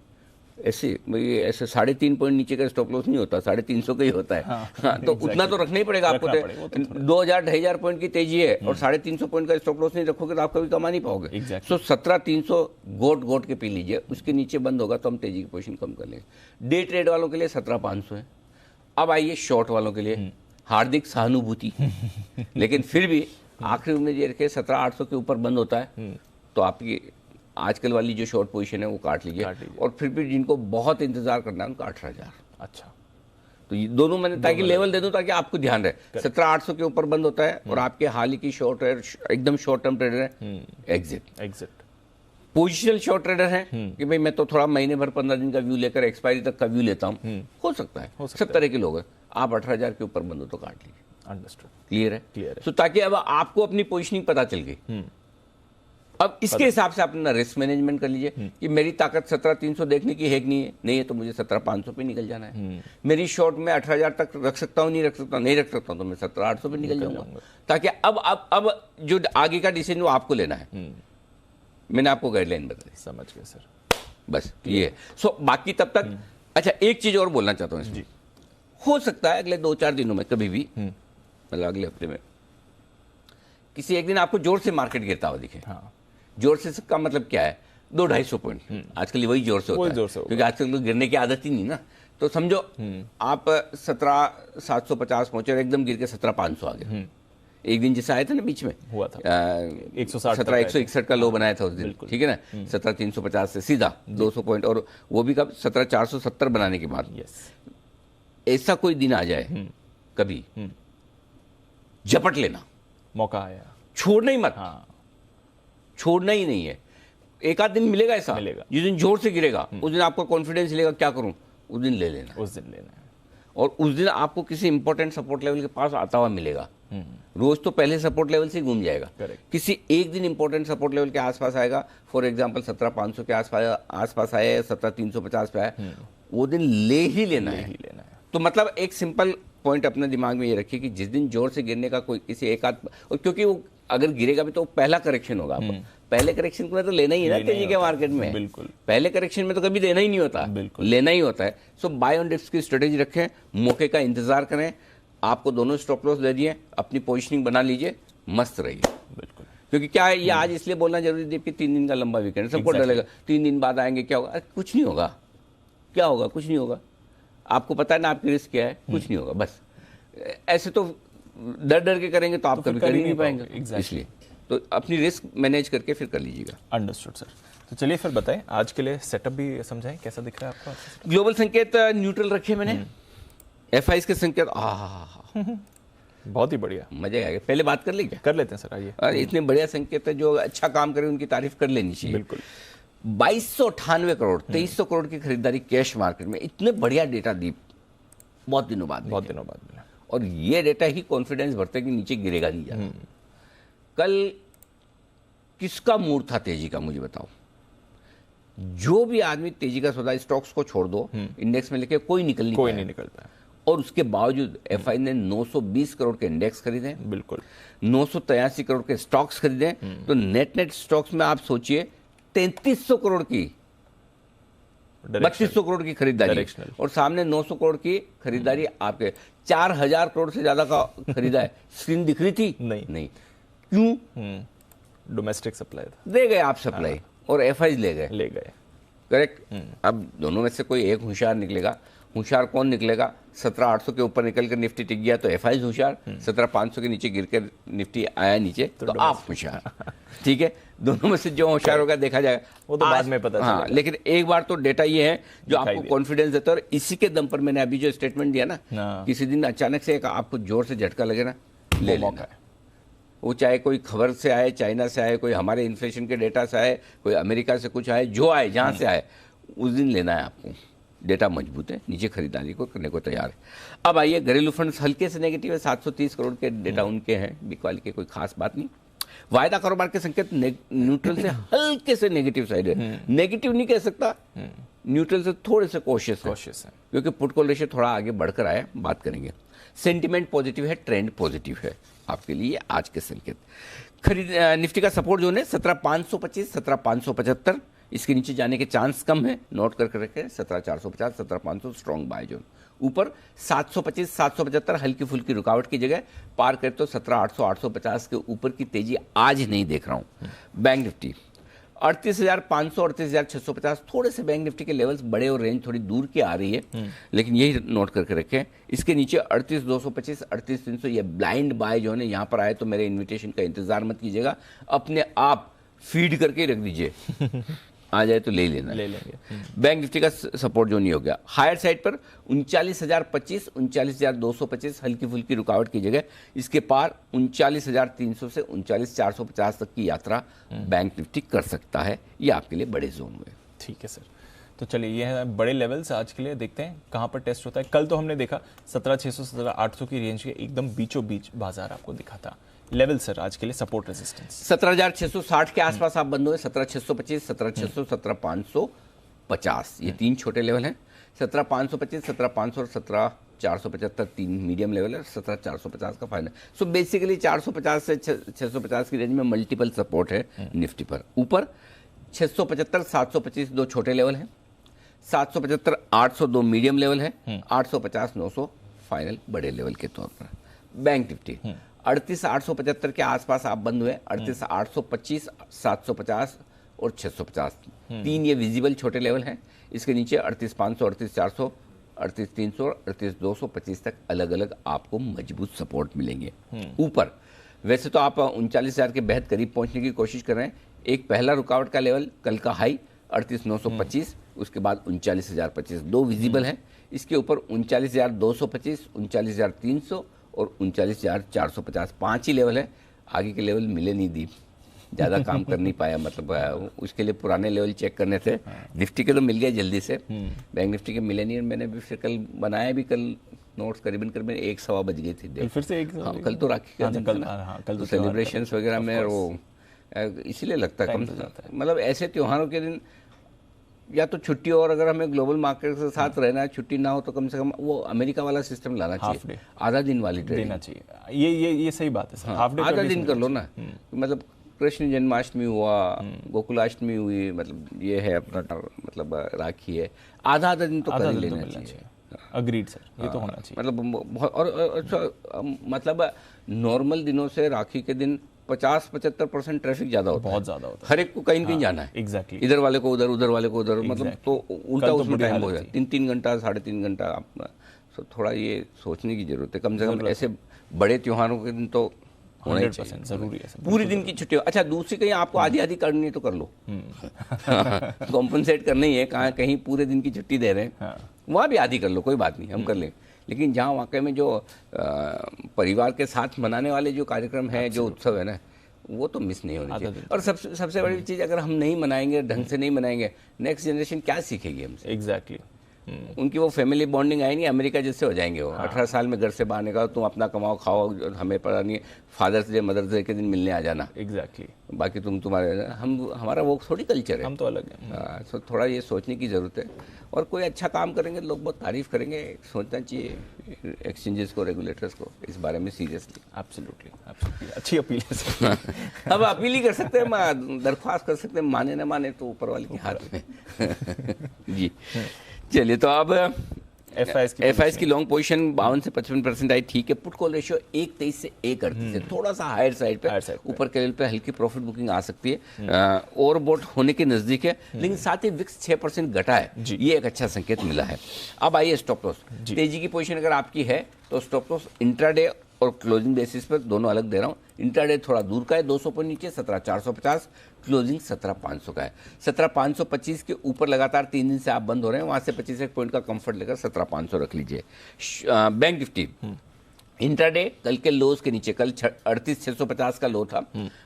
S1: ऐसे भाई ऐसे 3.5 पॉइंट नीचे का स्टॉप लॉस नहीं होता, 350 का ही होता है। हाँ, तो उतना तो रखना ही पड़ेगा आपको। 2,000-2,500 पॉइंट की तेजी है और 350 पॉइंट का स्टॉप लॉस नहीं रखोगे तो आप कभी कमा नहीं पाओगे। सो 17,300 गोट के पी लीजिए, उसके नीचे बंद होगा तो हम तेजी की पोजीशन कम कर लेंगे। डे ट्रेड वालों के लिए 17,500 है। अब आइए शॉर्ट वालों के लिए, हार्दिक सहानुभूति लेकिन फिर भी आखिरी उम्मीद ये रखे 17,800 के ऊपर बंद होता है तो आपकी आजकल वाली जो शॉर्ट पोजीशन है वो काट लीजिए। और फिर भी जिनको बहुत इंतजार करना है उनका 18,000।
S2: अच्छा,
S1: तो ये दोनों मैंने ताकि लेवल दे दूं ताकि आपको ध्यान रहे। 17,800 के ऊपर बंद होता है और आपके हाल ही की शॉर्ट है, एकदम शॉर्ट टर्म ट्रेडर है, एग्जिट। पोजिशनल शॉर्ट ट्रेडर है कि भाई मैं तो थोड़ा महीने भर 15 दिन का व्यू लेकर एक्सपायरी तक का व्यू लेता हूँ, हो सकता है। सब तरह के लोग हैं। आप 18,000 के ऊपर बंद हो तो काट लीजिए।
S2: अंडरस्टूड,
S1: क्लियर है। तो ताकि अब आपको अपनी पोजिशनिंग पता चल गई, अब इसके हिसाब से अपना रिस्क मैनेजमेंट कर लीजिए कि मेरी ताकत 17,300 देखने की है कि नहीं है तो मुझे 17,500 पे निकल जाना है। मेरी शॉर्ट में 18,000 तक रख सकता हूँ, नहीं रख सकता हूँ तो मैं 17,800 पे निकल जाऊंगा, ताकि अब जो आगे का डिसीजन वो आपको लेना है। मैंने आपको गाइडलाइन बताई,
S2: समझ गए सर,
S1: बस ये है। सो बाकी तब तक अच्छा, एक चीज और बोलना चाहता हूँ इसमें। हो सकता है अगले 2-4 दिनों में कभी भी, मतलब अगले हफ्ते में किसी एक दिन आपको जोर से मार्केट गिरता हुआ दिखे।
S2: हाँ।
S1: जोर से का मतलब क्या है? 200-250 पॉइंट। आजकल वही जोर से होता है, क्योंकि आजकल तो गिरने की आदत ही नहीं ना। तो समझो आप 17,750 पहुंचे और एकदम गिर के 17,500 आ गए। एक दिन जैसे आए थे ना बीच में,
S2: हुआ था
S1: 17,161 का लो बनाया था उस दिन, ठीक है ना। 17,350 से सीधा 200 पॉइंट, और वो भी कब? 17,470 बनाने के बाद। ऐसा कोई दिन आ जाए कभी, झपट लेना,
S2: मौका आया,
S1: छोड़ना ही मत।
S2: हाँ।
S1: छोड़ना ही नहीं है। एक आध दिन मिलेगा ऐसा,
S2: मिलेगा।
S1: जिस दिन जोर से गिरेगा उस दिन आपको कॉन्फिडेंस लेगा, क्या करूं, उस दिन ले लेना,
S2: उस दिन लेना है।
S1: और उस दिन आपको किसी इंपॉर्टेंट सपोर्ट लेवल के पास आता हुआ मिलेगा। रोज तो पहले सपोर्ट लेवल से ही घूम जाएगा, किसी एक दिन इंपॉर्टेंट सपोर्ट लेवल के आसपास आएगा। फॉर एग्जांपल 17,500 के आसपास आया या 17,350 पे आया, वो दिन ले ही लेना है। तो मतलब एक सिंपल पॉइंट अपने दिमाग में ये रखिए कि जिस दिन जोर से गिरने का कोई किसी एक आध, और क्योंकि वो अगर गिरेगा भी तो पहला करेक्शन होगा, आपको पहले करेक्शन को तो लेना ही है ना तेजी के मार्केट में।
S2: बिल्कुल,
S1: पहले करेक्शन में तो कभी देना ही नहीं होता,
S2: बिल्कुल
S1: लेना ही होता है। सो बाय ऑन डिप्स की स्ट्रेटेजी रखें, मौके का इंतजार करें। आपको दोनों स्टॉप लॉस दे दिए, अपनी पोजीशनिंग बना लीजिए, मस्त रहिए।
S2: बिल्कुल,
S1: क्योंकि क्या है, ये आज इसलिए बोलना जरूरी है कि 3 दिन का लंबा वीकेंड, सबको डलेगा 3 दिन बाद आएंगे क्या होगा? कुछ नहीं होगा। क्या होगा? कुछ नहीं होगा। आपको पता है ना आपकी रिस्क क्या है, कुछ नहीं होगा। बस ऐसे तो डर डर के करेंगे तो आप कभी कर ही नहीं पाएंगे। इसलिए तो अपनी रिस्क मैनेज करके फिर कर लीजिएगा।
S2: Understood sir. तो चलिए फिर बताएं, आज के लिए सेटअप भी समझाएं, कैसा दिख रहा है आपको?
S1: ग्लोबल संकेत न्यूट्रल रखे मैंने, FIs के संकेत
S2: बहुत ही बढ़िया,
S1: मजे आएगा। पहले बात कर ली क्या?
S2: कर लेते हैं सर, आइए।
S1: और इतने बढ़िया संकेत है, जो अच्छा काम करे उनकी तारीफ कर लेनी चाहिए।
S2: बिल्कुल।
S1: 2298 करोड़ 2300 करोड़ की खरीदारी कैश मार्केट में, इतने बढ़िया डेटा दी बहुत दिनों बाद
S2: मिला।
S1: और ये डेटा ही कॉन्फिडेंस भरता है कि नीचे गिरेगा नहीं ज्यादा। कल किसका मूड था तेजी का, मुझे बताओ। जो भी आदमी तेजी का सौदा, स्टॉक्स को छोड़ दो, इंडेक्स में लेके कोई नहीं निकल पाया। और उसके बावजूद FI ने 920 करोड़ के इंडेक्स खरीदे,
S2: बिल्कुल
S1: 983 करोड़ के स्टॉक्स खरीदे। तो नेट स्टॉक्स में आप सोचिए 3300 करोड़ की, 3200 करोड़ की खरीदारी, और सामने 900 करोड़ की खरीदारी आपके 4000 करोड़ से ज्यादा का खरीदा है। स्क्रीन दिख रही थी? नहीं। क्यों?
S2: डोमेस्टिक सप्लाई था,
S1: दे गए आप सप्लाई, और FIs ले गए। करेक्ट। अब दोनों में से कोई एक होशियार निकलेगा। होशियार कौन निकलेगा? 17,800 के ऊपर निकल कर निफ्टी टिक गया तो FIs होशियार, 17,500 के नीचे गिरकर निफ्टी आया नीचे तो आप होशियार। ठीक है, दोनों में से जो होशियार होगा देखा जाएगा,
S2: वो तो बाद में पता चलेगा।
S1: हाँ, लेकिन एक बार तो डेटा ये है जो आपको कॉन्फिडेंस देता है, और इसी के दम पर मैंने अभी जो स्टेटमेंट दिया ना, किसी दिन अचानक से एक आपको जोर से झटका लगे ना, ले लेना। वो चाहे कोई खबर से आए, चाइना से आए, कोई हमारे इन्फ्लेशन के डेटा से आए, कोई अमेरिका से कुछ आए, जो आए जहां से आए, उस दिन लेना है आपको। डेटा मजबूत है, नीचे खरीदारी को करने को तैयार है। अब आइए, घरेलू फंड्स हल्के से नेगेटिव है, 730 करोड़ के डेटा उनके हैं, बिकवाली के कोई खास बात नहीं। वायदा कारोबार के संकेत न्यूट्रल से हल्के से नेगेटिव साइड है। नेगेटिव नहीं कह सकता, न्यूट्रल से थोड़े से कॉशियस है, क्योंकि पुट कॉल रेशियो थोड़ा आगे बढ़कर आया, बात करेंगे। सेंटिमेंट पॉजिटिव है, ट्रेंड पॉजिटिव है आपके लिए आज के संकेत। निफ्टी का सपोर्ट जोन है 17,525 17,575, इसके नीचे जाने के चांस कम है, नोट करके रखें। 17,450 17,500 स्ट्रॉन्ग बाय जोन। ऊपर 725 775 हल्की फुल्की रुकावट की जगह पार करे तो 17,800 850 के ऊपर की तेजी आज नहीं देख रहा हूं। बैंक निफ्टी 38,500 38,650, थोड़े से बैंक निफ्टी के लेवल्स बड़े और रेंज थोड़ी दूर की आ रही है, लेकिन यही नोट करके रखें। इसके नीचे 38,225 38,300 ये ब्लाइंड बाय जो है, यहाँ पर आए तो मेरे इन्विटेशन का इंतजार मत कीजिएगा, अपने आप फीड करके रख दीजिए, आ जाए तो ले लेना, ले लेंगे। बैंक निफ्टी का सपोर्ट जो नहीं हो गया, हायर साइड पर 39,025 39,225 हल्की फुल्की रुकावट की जगह इसके पार 39,300 से 39,450 तक की यात्रा बैंक निफ्टी कर सकता है। ये आपके लिए बड़े जोन हुए।
S2: ठीक है सर, तो चलिए ये है बड़े लेवल्स आज के लिए। देखते हैं कहाँ पर टेस्ट होता है। कल तो हमने देखा 17,600 17,800 की रेंज के एकदम बीचों बीच बाजार आपको दिखा था। लेवल सर आज के लिए सपोर्ट रेजिस्टेंस
S1: 17,660 के आसपास आप बंद हुए, 17,625 17,600 17,550 ये तीन छोटे लेवल हैं। 17,525 17,500 और 17,475 तीन मीडियम लेवल है, 17,450 का फाइनल। सो बेसिकली 450 से 650 की रेंज में मल्टीपल सपोर्ट है निफ्टी पर। ऊपर 675 725 दो छोटे लेवल हैं, 775 802 मीडियम लेवल है, 850 900 फाइनल बड़े लेवल के तौर पर। बैंक निफ्टी 38 875 के आसपास आप बंद हुए, 38 825 750 और 650, तीन ये विजिबल छोटे लेवल हैं। इसके नीचे 38 500 38 400 38 300 38 225 तक अलग अलग आपको मजबूत सपोर्ट मिलेंगे। ऊपर वैसे तो आप 39,000 के बेहद करीब पहुंचने की कोशिश कर रहे हैं। एक पहला रुकावट का लेवल कल का हाई 38,925, उसके बाद 39,025, दो विजिबल हैं। इसके ऊपर 39,225, 39,300 और 39,450, 5 ही लेवल है। आगे के लेवल मिले नहीं, दीप ज़्यादा काम कर नहीं पाया, मतलब उसके लिए पुराने लेवल चेक करने थे। निफ्टी के तो मिल गए जल्दी से, बैंक निफ्टी के मिले नहीं। मैंने भी फिर कल बनाया भी, कल नोट्स करीबन 1 सवा बज गई थी।
S2: फिर से एक
S1: कल तो राखी का दिन था ना, कल तो सेलिब्रेशंस वगैरह में वो इसीलिए लगता है कम से कम, मतलब ऐसे त्योहारों के दिन या तो छुट्टी, और अगर हमें ग्लोबल मार्केट के साथ रहना है, छुट्टी ना हो तो कम से कम वो अमेरिका वाला सिस्टम लाना चाहिए, आधा दिन वाली ट्रेड
S2: देना चाहिए। ये सही बात है सर। हाफ डे
S1: आधा दिन कर लो ना, मतलब कृष्ण जन्माष्टमी हुआ, गोकुलाष्टमी हुई, मतलब ये है अपना मतलब राखी है, आधा दिन तो कर लेना चाहिए।
S2: अग्रीड सर, ये तो होना चाहिए।
S1: मतलब और मतलब नॉर्मल दिनों से राखी के दिन 50-75% ट्रैफिक ज्यादा होता है,
S2: बहुत ज्यादा होता है।
S1: हर एक को कहीं न कहीं जाना है।
S2: एग्जैक्टली,
S1: इधर वाले को उधर, उधर वाले को उधर, मतलब तो उल्टा उसमें टाइम हो जाता है, 3-3 घंटा 3.5 घंटा अपना। तो थोड़ा ये सोचने की जरूरत है, कम से कम ऐसे बड़े त्योहारों के दिन तो
S2: 100% जरूरी है।
S1: पूरे दिन की छुट्टी हो। अच्छा, दूसरी कहीं आपको आधी आधी करनी है तो कर लो, कॉम्पनसेट करना ही है। कहीं पूरे दिन की छुट्टी दे रहे हैं, वहाँ भी आधी कर लो, कोई बात नहीं, हम कर लेंगे। लेकिन जहाँ वाकई में जो परिवार के साथ मनाने वाले जो कार्यक्रम है, जो उत्सव है ना, वो तो मिस नहीं होनी चाहिए। और सबसे बड़ी चीज़, अगर हम नहीं मनाएंगे, ढंग से नहीं मनाएंगे, नेक्स्ट जनरेशन क्या सीखेगी हमसे?
S2: एग्जैक्टली,
S1: उनकी वो फैमिली बॉन्डिंग आई नहीं, अमेरिका जैसे हो जाएंगे वो। 18 साल में घर से बाहर निकालो, तुम अपना कमाओ खाओ, हमें पता नहीं, फादर्स डे मदर्स डे के दिन मिलने आ जाना,
S2: एग्जैक्टली,
S1: बाकी तुम्हारे हमारा वो थोड़ी कल्चर है,
S2: हम तो अलग हैं।
S1: तो थोड़ा ये सोचने की ज़रूरत है। और कोई अच्छा काम करेंगे लोग बहुत तारीफ करेंगे, सोचना चाहिए एक्सचेंजेस को, रेगुलेटर्स को इस बारे में सीरियसली।
S2: एब्सोल्युटली, अच्छी अपील है सर।
S1: अब अपील ही कर सकते हैं, दरख्वास्त कर सकते हैं, माने ना माने तो ऊपर वाले के हाथ में। जी चलिए, तो अब एफआईएस की लॉन्ग पोजीशन 52 से 55% आई, ठीक है। पुट कॉल रेशियो 1.23 से 1.38 है, थोड़ा सा हायर साइड पे, ऊपर के लेवल पे हल्की प्रॉफिट बुकिंग आ सकती है, ओवरबॉट होने के नजदीक है। लेकिन साथ ही विक्स 6% घटा है, ये एक अच्छा संकेत मिला है। अब आइए स्टॉप लॉस। तेजी की पोजीशन अगर आपकी है तो स्टॉप लॉस इंट्राडे और क्लोजिंग बेसिस पर दोनों अलग दे रहा हूँ। इंट्राडे थोड़ा दूर का है, 200 पॉइंट नीचे 17,450, क्लोजिंग 17,500 का है। 17,525 के ऊपर लगातार 3 दिन से आप बंद हो रहे हैं, वहाँ से 25 पॉइंट का कंफर्ट लेकर 17,500 रख लीजिए। बैंक निफ्टी इंट्राडे कल के लोज के नीचे, कल 38,650 का लो था,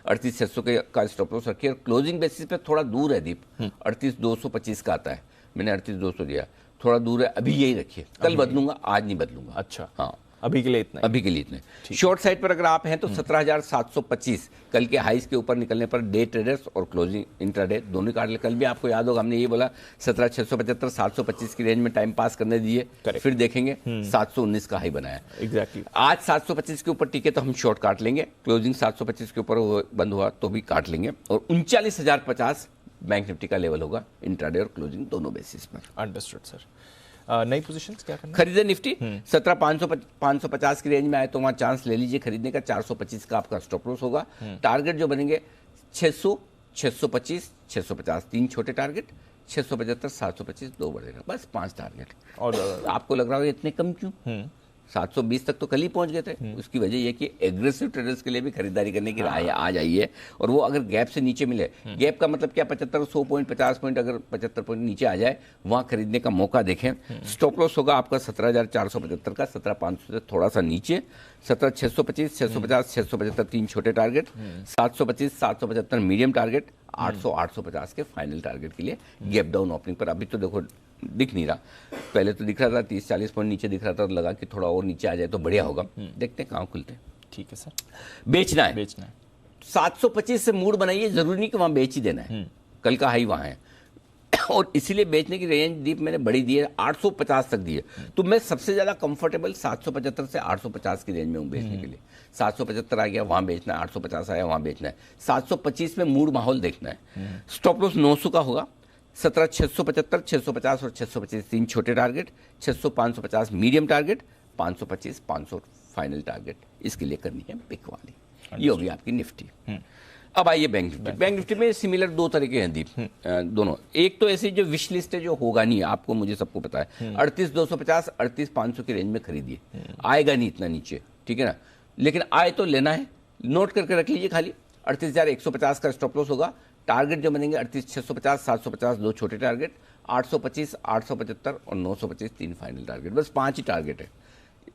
S1: 38,600 का स्टॉप लॉस रखिए। क्लोजिंग बेसिस पे थोड़ा दूर है दीप, 38,225 का आता है, मैंने 38,200 दिया, थोड़ा दूर है, अभी यही रखिए। कल बदलूंगा, आज नहीं बदलूंगा।
S2: अच्छा,
S1: हाँ,
S2: अभी के लिए इतना,
S1: अभी के लिए इतने। शॉर्ट साइड पर अगर आप हैं तो 17,725 कल के हाईज के ऊपर निकलने पर डे ट्रेडर्स और क्लोजिंग इंट्राडे दोनों काट ले। कल भी आपको याद होगा हमने ये बोला 17,675 725 की रेंज में टाइम पास करने दीजिए, फिर देखेंगे 719 का हाई बनाया।
S2: एग्जैक्टली,
S1: आज 725 के ऊपर टिके तो हम शॉर्ट काट लेंगे, क्लोजिंग 725 के ऊपर बंद हुआ तो भी काट लेंगे। और 39,050 बैंक निफ्टी का लेवल होगा इंट्राडे और क्लोजिंग दोनों बेसिस पर।
S2: Understood sir. नई पोजीशंस क्या करना?
S1: खरीदे निफ्टी 17,550 की रेंज में आए तो वहां चांस ले लीजिए खरीदने का। 425 का आपका स्टॉप लॉस होगा। टारगेट जो बनेंगे 600, 625, 650, 3 छोटे टारगेट, 675, 725 2 बढ़ेगा, बस 5 टारगेट। और आपको लग रहा होगा इतने कम क्यों? 720 तक तो कल ही पहुंच गए थे। उसकी वजह यह कि एग्रेसिव ट्रेडर्स के लिए भी खरीदारी करने की राय आ जाइए। और वो अगर गैप से नीचे मिले, गैप का मतलब क्या, 75-100 पॉइंट 50 पॉइंट अगर 75 पॉइंट नीचे आ जाए, वहां खरीदने का मौका देखें। स्टॉप लॉस होगा आपका 17,475 का, 17,500 से थोड़ा सा नीचे, 17,625, 650, 675 3 छोटे टारगेट, 725, 775 मीडियम टारगेट, 800, 850 के फाइनल टारगेट के लिए गैप डाउन ओपनिंग पर। अभी तो देखो दिख नहीं रहा, पहले तो दिख रहा था 30-40 पॉइंट नीचे दिख रहा था, तो लगा कि थोड़ा और नीचे आ जाए तो बढ़िया होगा। देखते हैं कहाँ खुलते हैं।
S2: ठीक है सर,
S1: बेचना है
S2: 725
S1: से मूड बनाइए, जरूरी नहीं कि वहां बेच ही देना है, कल का हाई वहां है। और इसीलिए बेचने की रेंज दीप मैंने बड़ी दी है, 850 तक दी है। तो मैं सबसे ज्यादा कंफर्टेबल 775 से 850 की रेंज में हूं बेचने के लिए। 775 आ गया वहां बेचना है, 850 आया वहां बेचना है, 725 में मूड माहौल देखना है। स्टॉप लॉस 900 का होगा, 17,675, 650 और 625 तीन छोटे target, 600, 550 medium target, 525, 500 final target. इसके लिए करनी है बिग वाली। ये होगी आपकी निफ्टी। अब आइए बैंक निफ्टी। बैंक निफ्टी में सिमिलर दो तरह के हैं दीप, दोनों। एक तो ऐसी जो विश लिस्ट है जो होगा नहीं, आपको मुझे सबको पता है, 38,250, 38,500 की रेंज में खरीदिए, आएगा नहीं इतना नीचे, ठीक है ना। लेकिन आए तो लेना है, नोट करके रख लीजिए खाली। 38,150 का स्टॉप लॉस होगा। टारगेट जो बनेंगे 38,650, 750 दो छोटे टारगेट, 825, 875 और 925 तीन फाइनल टारगेट। बस 5 ही टारगेट है।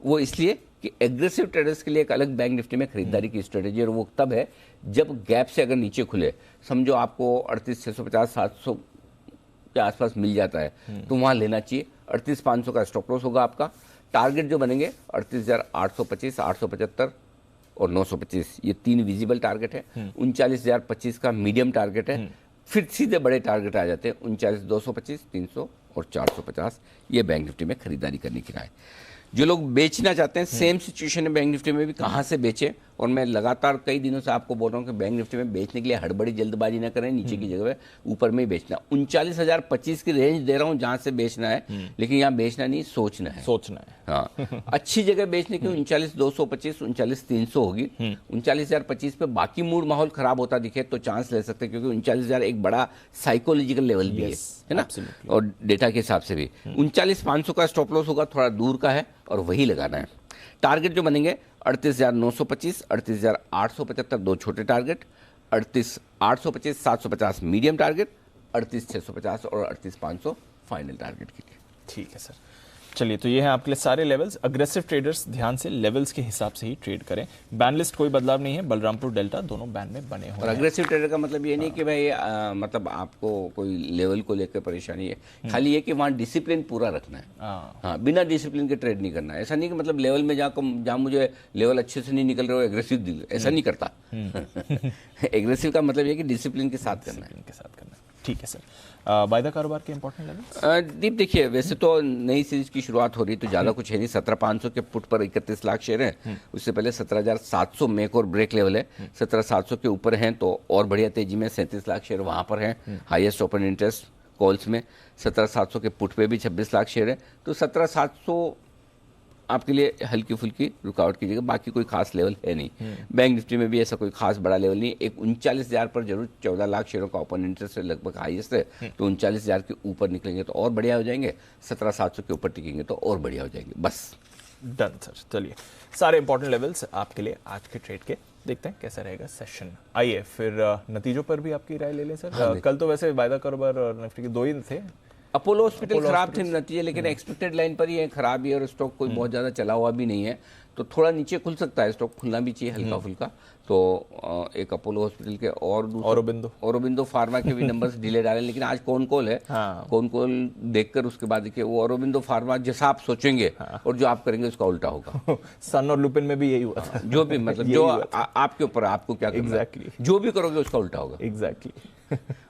S1: वो इसलिए कि एग्रेसिव ट्रेडर्स के लिए एक अलग बैंक निफ्टी में खरीदारी की स्ट्रेटेजी, और वो तब है जब गैप से अगर नीचे खुले, समझो आपको 38,650, 700 के आसपास मिल जाता है, तो वहां लेना चाहिए। 38,500 का स्टॉप लॉस होगा आपका। टारगेट जो बनेंगे 38,825, 875 और 925, ये तीन विजिबल टारगेट है। 39,025 का मीडियम टारगेट है। फिर सीधे बड़े टारगेट आ जाते हैं 39,225, 300 और 450। ये बैंक निफ्टी में खरीदारी करने की राय। जो लोग बेचना चाहते हैं, सेम सिचुएशन है बैंक निफ्टी में भी, कहाँ से बेचें। और मैं लगातार कई दिनों से आपको बोल रहा हूँ कि बैंक निफ्टी में बेचने के लिए हड़बड़ी जल्दबाजी ना करें, नीचे की जगह पे ऊपर में ही बेचना। 39,025 की रेंज दे रहा हूँ जहाँ से बेचना है, लेकिन यहाँ बेचना नहीं, सोचना है। हाँ, अच्छी जगह बेचने की 39,225, 39,300 होगी। 39,025 पे बाकी मूड माहौल खराब होता दिखे तो चांस ले सकते हैं, क्योंकि 39,000 एक बड़ा साइकोलॉजिकल लेवल भी है ना, और डेटा के हिसाब से भी। 39,500 का स्टॉप लॉस होगा, थोड़ा दूर का है और वही लगाना है। टारगेट जो बनेंगे 38,925, 38,875 दो छोटे टारगेट, 38,825, 750 मीडियम टारगेट, 38,650 और 38,500 फाइनल टारगेट के लिए।
S2: ठीक है सर, चलिए तो ये है आपके लिए सारे लेवल्स। अग्रेसिव ट्रेडर्स ध्यान से लेवल्स के हिसाब से ही ट्रेड करें। बैन लिस्ट कोई बदलाव नहीं है, बलरामपुर डेल्टा दोनों बैन में बने हुए
S1: और
S2: हैं।
S1: अग्रेसिव ट्रेडर का मतलब ये नहीं कि भाई मतलब आपको कोई लेवल को लेकर परेशानी है, खाली ये कि वहाँ डिसिप्लिन पूरा रखना है। हाँ, बिना डिसिप्लिन के ट्रेड नहीं करना है। ऐसा नहीं कि मतलब लेवल में जहाँ मुझे लेवल अच्छे से नहीं निकल रहे हो एग्रेसिव दिल, ऐसा नहीं करता। एग्रेसिव का मतलब ये कि डिसिप्लिन के साथ करना है।
S2: ठीक है सर, वायदा कारोबार के इंपॉर्टेंट लेवल।
S1: दीप देखिए, वैसे तो नई सीरीज की शुरुआत हो रही तो ज़्यादा कुछ है नहीं। 17,500 के पुट पर 31 लाख शेयर हैं। उससे पहले 17,700 में एक और ब्रेक लेवल है। 17,700 के ऊपर हैं तो और बढ़िया तेजी में 37 लाख शेयर वहाँ पर हैं। हाईएस्ट ओपन इंटरेस्ट कॉल्स में 17,700 के पुट पे भी 26 लाख शेयर है। तो 17,700 आपके लिए हल्की फुल्की रुकावट कीजिएगा, बाकी कोई खास लेवल है नहीं। बैंक निफ्टी में भी ऐसा कोई खास बड़ा लेवल नहीं। एक 39,000 पर जरूर 14 लाख शेयरों का ओपन इंटरेस्ट लगभग हाईएस्ट है, तो 39,000 के ऊपर निकलेंगे तो और बढ़िया हो जाएंगे। 17,700 के ऊपर टिकेंगे तो और बढ़िया हो जाएंगे। बस
S2: डन सर, चलिए सारे इंपॉर्टेंट लेवल्स आपके लिए आज के ट्रेड के। देखते हैं कैसा रहेगा सेशन। आइए फिर नतीजों पर भी आपकी राय ले लें सर। कल तो वैसे वायदा कारोबार और निफ्टी के दो ही थे।
S1: अपोलो हॉस्पिटल खराब थे नतीजे, लेकिन एक्सपेक्टेड लाइन पर ही है, खराब ही है और स्टॉक कोई बहुत ज़्यादा चला हुआ भी नहीं है, तो थोड़ा नीचे खुल सकता है। स्टॉक खुलना भी चाहिए हल्का फुल्का। तो एक अपोलो हॉस्पिटल के और औरोबिंदो फार्मा के भी नंबर्स ढीले डाले, लेकिन आज कौन कॉल है, कौन कॉल देखकर उसके बाद देखिए वो औरोबिंदो फार्मा जैसा आप सोचेंगे और जो आप करेंगे उसका उल्टा होगा।
S2: सन और लुपिन में भी यही हुआ था।
S1: जो भी मतलब जो आपके ऊपर आपको क्या करना है, जो भी करोगे उसका उल्टा होगा।
S2: एग्जैक्टली।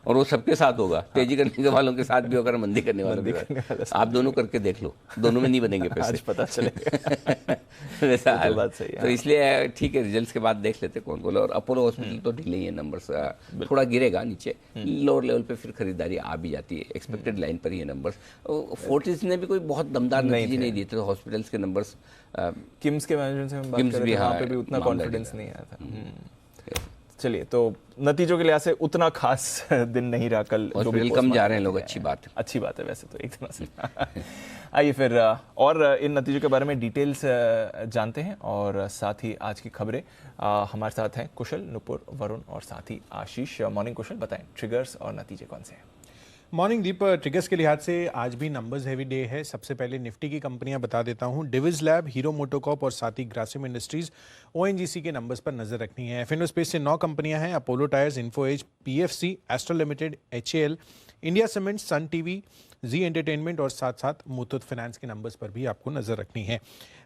S1: और वो सबके साथ होगा, तेजी करने के वालों के साथ भी होगा, मंदी करने वालों के साथ। आप दोनों करके देख लो, दोनों में नहीं बनेंगे पैसे।
S2: आज पता चलेगा।
S1: वैसा
S2: तो बात सही है।
S1: तो इसलिए ठीक है, रिजल्ट्स के बाद देख लेते कौन बोला। और अपोलो हॉस्पिटल तो ढीले ही है, नंबर्स थोड़ा गिरेगा नीचे, लोअर लेवल पे फिर खरीदारी आ भी जाती है। एक्सपेक्टेड लाइन पर ही है नंबर्स। फोर्टिस ने भी कोई बहुत दमदार नतीजे नहीं दिए थे हॉस्पिटल्स के नंबर्स।
S2: किम्स के मैनेजमेंट से हम बात कर रहे थे, वहाँ पे भी उतना कॉन्फिडेंस नहीं आया था। चलिए तो नतीजों के लिहाज से उतना खास दिन नहीं रहा कल।
S1: हॉस्पिटल कम जा रहे हैं लोग, अच्छी बात
S2: है वैसे तो एक तरह से। आइए फिर और इन नतीजों के बारे में डिटेल्स जानते हैं, और साथ ही आज की खबरें हमारे साथ हैं कुशल, नुपुर, वरुण और साथ ही आशीष। मॉर्निंग कुशल, बताएं ट्रिगर्स और नतीजे कौन से हैं।
S3: मॉर्निंग दीप, ट्रिगर्स के लिहाज से आज भी नंबर्स हैवी डे है। सबसे पहले निफ्टी की कंपनियां बता देता हूं। डिविज लैब, हीरो मोटोकॉर्प और साथ ही ग्रासिम इंडस्ट्रीज, ओएनजीसी के नंबर्स पर नजर रखनी है। एफएनओ स्पेस से 9 कंपनियां हैं। Apollo Tyres, Info Edge, PFC, Astral Limited, HAL, India Cement, Sun TV, Zee Entertainment और साथ साथ मुथूट फाइनेंस के नंबर्स पर भी आपको नजर रखनी है।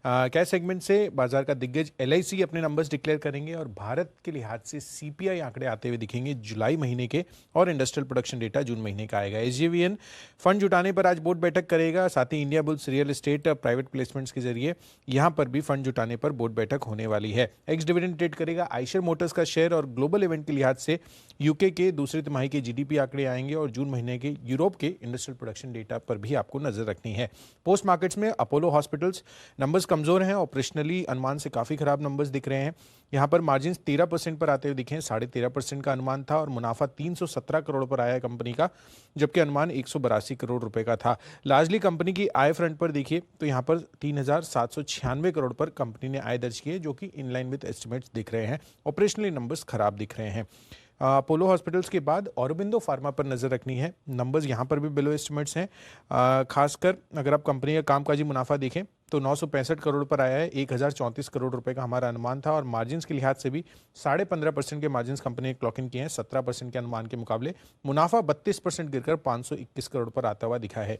S3: कैश सेगमेंट से बाजार का दिग्गज LIC अपने नंबर्स डिक्लेयर करेंगे और भारत के लिहाज से CPI आंकड़े आते हुए दिखेंगे जुलाई महीने के, और इंडस्ट्रियल प्रोडक्शन डेटा जून महीने का आएगा। SJVN फंड जुटाने पर आज बोर्ड बैठक करेगा, साथ ही Indiabulls real estate private placements के जरिए यहां पर भी फंड जुटाने पर बोर्ड बैठक होने वाली है। एक्स डिविडेंड ट्रेड करेगा आइशर मोटर्स का शेयर, और ग्लोबल इवेंट के लिहाज से यूके के दूसरी तिमाही के GDP आंकड़े आएंगे और जून महीने के यूरोप के इंडस्ट्रियल प्रोडक्शन डेटा पर भी आपको नजर रखनी है। पोस्ट मार्केट्स में अपोलो हॉस्पिटल्स नंबर्स कमजोर हैं, ऑपरेशनली अनुमान से काफी खराब नंबर्स दिख रहे हैं। यहां पर मार्जिन 13% पर आते हुए दिखे हैं, 13.5% का अनुमान था, और मुनाफा 317 करोड़ पर आया है कंपनी का, जबकि अनुमान 182 करोड़ रुपए का था। लार्जली कंपनी की आय फ्रंट पर देखिए तो यहां पर 3,796 करोड़ पर कंपनी ने आय दर्ज की है, जो कि इन लाइन विद एस्टिमेट्स दिख रहे हैं। ऑपरेशनली नंबर्स खराब दिख रहे हैं। अपोलो हॉस्पिटल्स के बाद औरोबिंदो फार्मा पर नजर रखनी है, नंबर्स यहां पर भी बिलो एस्टिमेट्स हैं। खासकर अगर आप कंपनी का कामकाजी मुनाफा देखें तो 965 करोड़ पर आया है, 1,034 करोड़ रुपए का हमारा अनुमान था, और मार्जिन के लिहाज से भी 15.5% के मार्जिन कंपनी ने क्लॉक इन किए हैं 17% के अनुमान के मुकाबले। मुनाफा 32% गिरकर 521 करोड़ पर आता हुआ दिखा है।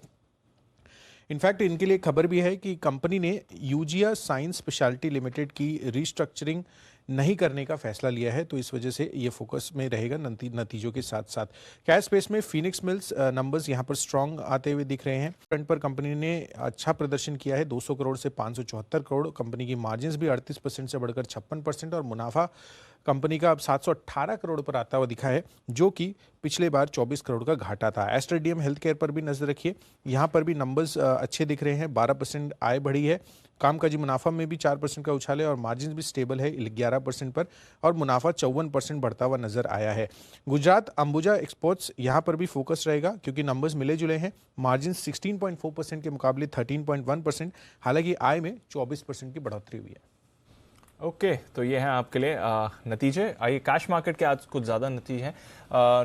S3: इनफैक्ट इनके लिए खबर भी है कि कंपनी ने यूजिया साइंस स्पेशलिटी लिमिटेड की रीस्ट्रक्चरिंग नहीं करने का फैसला लिया है, तो इस वजह से ये फोकस में रहेगा नतीजों के साथ साथ। कैश स्पेस में फिनिक्स मिल्स नंबर्स यहां पर स्ट्रांग आते हुए दिख रहे हैं। फ्रंट पर कंपनी ने अच्छा प्रदर्शन किया है, 200 करोड़ से 574 करोड़। कंपनी की मार्जिन्स भी 38% से बढ़कर 56%, और मुनाफा कंपनी का अब 718 करोड़ पर आता हुआ दिखा है, जो कि पिछले बार 24 करोड़ का घाटा था। एस्टर DM हेल्थ केयर पर भी नजर रखिए, यहाँ पर भी नंबर्स अच्छे दिख रहे हैं, 12% आय बढ़ी है, कामकाजी मुनाफा में भी 4% का उछाल है, और मार्जिन भी स्टेबल है 11% पर, और मुनाफा 54% बढ़ता हुआ नजर आया है। गुजरात अंबुजा एक्सपोर्ट्स यहाँ पर भी फोकस रहेगा, क्योंकि नंबर्स मिले जुले हैं। मार्जिन 16.4% के मुकाबले 13.1%, हालांकि आय में 24% की बढ़ोतरी हुई है।
S2: ओके, तो ये हैं आपके लिए नतीजे। आइए कैश मार्केट के आज कुछ ज़्यादा नतीजे हैं।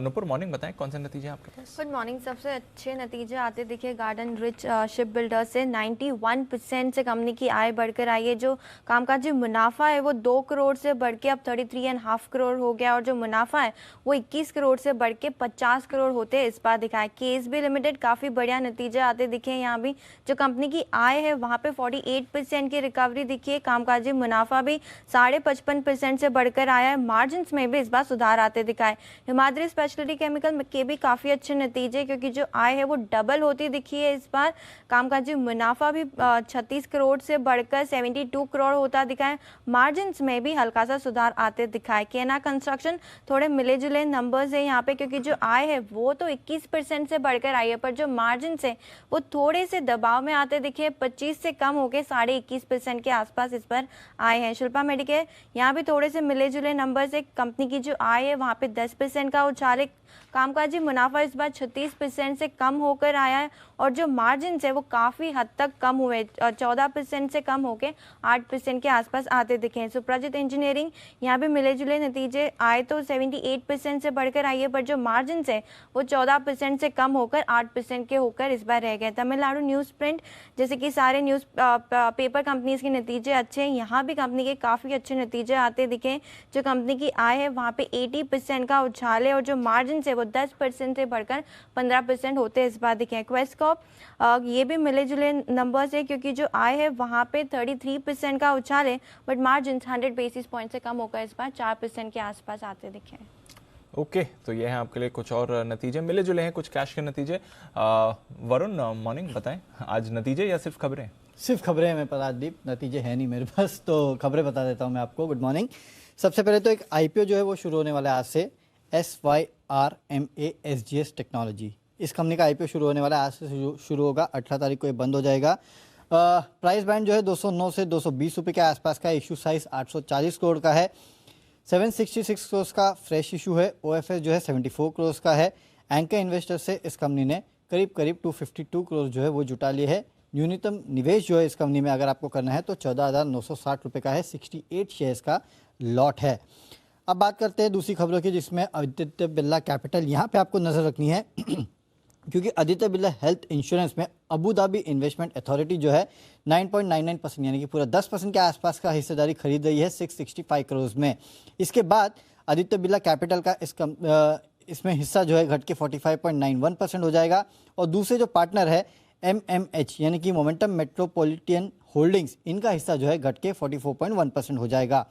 S2: नुपुर, मॉर्निंग बताएं कौन से नतीजे हैं आपके पास?
S4: Good morning. सबसे अच्छे नतीजे आते दिखे गार्डन रिच शिप बिल्डर से। 91% से कंपनी की आय बढ़कर आई है। जो कामकाजी मुनाफा है वो 2 करोड़ से बढ़ के अब 33.5 करोड़ हो गया, और जो मुनाफा है वो 21 करोड़ से बढ़ के 50 करोड़ होते हैं इस बार दिखाए। KSB लिमिटेड काफ़ी बढ़िया नतीजे आते दिखे यहाँ भी। जो कंपनी की आय है वहाँ पे 48% की रिकवरी दिखी है। कामकाजी मुनाफा भी 55.5% से बढ़कर आया है। मार्जिन में भी इस बार सुधार आते दिखाए। हिमाद्री स्पेशलिटी केमिकल के भी काफ़ी अच्छे नतीजे, क्योंकि जो आय है वो डबल होती दिखी है इस बार। कामकाजी मुनाफा भी 36 करोड़ से बढ़कर 72 करोड़ होता दिखाए। मार्जिन में भी हल्का सा सुधार आते दिखाए। केना कंस्ट्रक्शन थोड़े मिले जुले नंबर्स है यहाँ पे, क्योंकि जो आय है वो तो 21% से बढ़कर आई है, पर जो मार्जिन है वो थोड़े से दबाव में आते दिखे। 25 से कम होकर 21.5% के आसपास इस पर आए हैं। शिल्पा मेडिकेयर यहाँ भी थोड़े से मिले जुले नंबर्स है। कंपनी की जो आय है वहाँ पे 10% का उछाल है। कामकाजी मुनाफा इस बार 36% से कम होकर आया है, और जो मार्जिन है वो काफ़ी हद तक कम हुए, 14% से कम होकर 8% के आसपास आते दिखे हैं। सुप्रजित इंजीनियरिंग यहाँ भी मिले जुले नतीजे आए, तो 78% से बढ़कर आई है, पर जो मार्जिन है वो 14% से कम होकर 8% के होकर इस बार रह गए। तमिलनाडु न्यूज़ प्रिंट, जैसे कि सारे न्यूज़ पेपर कंपनीज के नतीजे अच्छे हैं, यहाँ भी कंपनी के काफ़ी अच्छे नतीजे आते दिखे। जो कंपनी की आय है वहाँ पे 80% का उछाल है, और जो मार्जिन है वो 10% से बढ़कर 15% होते इस बार दिखे। क्वेस्टकॉर्प ये भी मिले जुले नंबर्स है, क्योंकि जो आय है वहाँ पे 33% का उछाल है, बट मार्जिन 100 बेसिस पॉइंट से कम होकर इस बार 4% के आसपास आते दिखे।
S2: ओके, तो ये हैं आपके लिए कुछ और नतीजे मिले जुले हैं, कुछ कैश के नतीजे। वरुण, मॉर्निंग बताएं, आज नतीजे या सिर्फ खबरें?
S5: सिर्फ खबरें हैं मेरे पास दीप, नतीजे हैं नहीं मेरे पास, तो खबरें बता देता हूं मैं आपको। Good morning. सबसे पहले तो एक IPO जो है वो शुरू होने वाला है आज से, SYRMA SGS टेक्नोलॉजी। इस कंपनी का IPO शुरू होने वाला है, आज से शुरू होगा, 18 तारीख को ये बंद हो जाएगा। प्राइस बैंड जो है 209 से 220 रुपये के आसपास का। इशू साइज 840 करोड़ का है। 766 करोड़ का फ्रेश इशू है। OFS जो है 74 करोड़ का है। एंकर इन्वेस्टर से इस कंपनी ने करीब 252 करोड़ जो है वो जुटा लिए है। न्यूनतम निवेश जो है इस कंपनी में अगर आपको करना है तो 14,960 रुपये का है। 68 शेयर्स का लॉट है। अब बात करते हैं दूसरी खबरों की, जिसमें आदित्य बिरला कैपिटल यहाँ पे आपको नजर रखनी है क्योंकि आदित्य बिरला हेल्थ इंश्योरेंस में अबू धाबी इन्वेस्टमेंट अथॉरिटी जो है 9.99% यानी कि पूरा 10% के आसपास का हिस्सेदारी खरीद रही है 665 करोड़ में। इसके बाद आदित्य बिरला कैपिटल का इसमें हिस्सा जो है घट के 45.91% हो जाएगा, और दूसरे जो पार्टनर है MMH यानी कि मोमेंटम मेट्रोपॉलिटन होल्डिंग्स, इनका हिस्सा जो है घट के 44.1% हो जाएगा।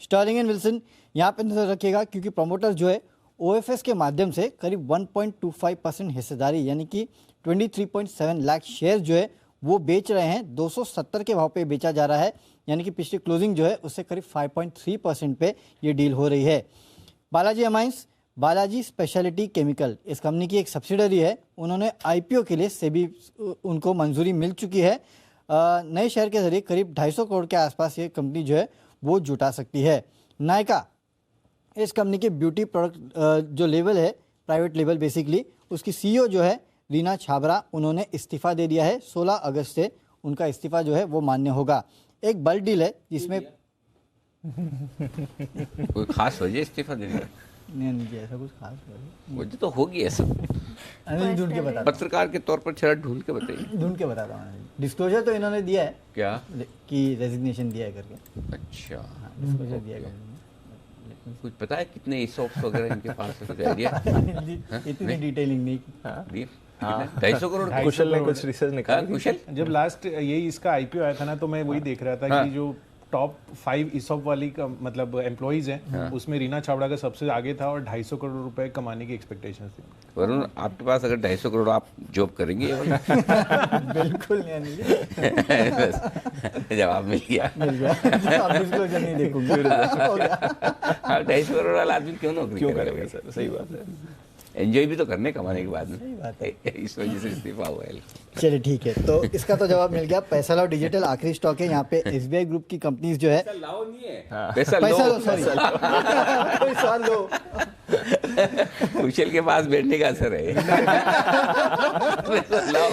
S5: स्टर्लिंग एंड विल्सन यहाँ पे नजर रखिएगा, क्योंकि प्रमोटर जो है OFS के माध्यम से करीब 1.25% हिस्सेदारी यानी कि 23.7 लाख शेयर जो है वो बेच रहे हैं। 270 के भाव पे बेचा जा रहा है, यानी कि पिछली क्लोजिंग जो है उससे करीब 5.3% पे ये डील हो रही है। Balaji amines, Balaji speciality chemical, इस कंपनी की एक सब्सिडरी है। उन्होंने IPO के लिए सेबी उनको मंजूरी मिल चुकी है। नए शेयर के जरिए करीब 250 करोड़ के आसपास ये कंपनी जो है वो जुटा सकती है। नायका, इस कंपनी के ब्यूटी प्रोडक्ट जो लेवल है, प्राइवेट लेवल बेसिकली, उसकी CEO जो है रीना छाबरा, उन्होंने इस्तीफा दे दिया है। 16 अगस्त से उनका इस्तीफा जो है वो मान्य होगा। एक बल्क डील है जिसमें
S1: कोई खास वजह इस्तीफा देने का?
S5: नहीं जी, ऐसा कुछ खास
S1: वजह तो होगी ऐसा,
S5: अनिल ढूंढ के बता
S1: पत्रकार के तौर पर थोड़ा ढूंढ के बताइए।
S5: ढूंढ के बताता हूँ। डिस्क्लोजर तो इन्होंने दिया है
S1: क्या
S5: कि रेजिग्नेशन दिया है करके।
S1: अच्छा,
S5: डिस्क्लोजर दिया है।
S1: कुछ पता है कितने ESOPs वगैरह इनके पास है? कुछ आइडिया?
S5: इतनी डिटेलिंग नहीं।
S1: 250 करोड़?
S2: कुशल ने कुछ रिसर्च निकाला।
S1: कुशल,
S3: जब लास्ट यही इसका IPO आया था ना, तो मैं वही देख रहा था कि जो टॉप 5 ESOP वाली का मतलब एम्प्लॉइज हैं, उसमें रीना छाबड़ा का सबसे आगे था और 250 करोड़ रुपए कमाने की एक्सपेक्टेशन थी।
S1: वरुण, आपके पास अगर 250 करोड़ आप जॉब करेंगे?
S5: बिल्कुल नहीं।
S1: बस जवाब मिल गया।
S5: अब डिस्क्लोजर नहीं देखूंगा।
S1: 250 करोड़ वाला आदमी क्यों नौकरी करेगा?
S2: सर सही बात है।
S1: एंजॉय भी तो करने कमाने के बाद में।
S5: सही बात है।
S1: इस वजह से इस्तीफा हुआ है।
S5: चलिए ठीक है, तो इसका तो जवाब मिल गया। पैसा लाओ डिजिटल आखिरी स्टॉक है। यहाँ पे SBI ग्रुप की कंपनीज जो है,
S1: लाओ नहीं है,
S5: पैसा लो, सॉरी कोई सवाल लो।
S1: कुशल के पास बैठने का असर है। पैसा लाओ,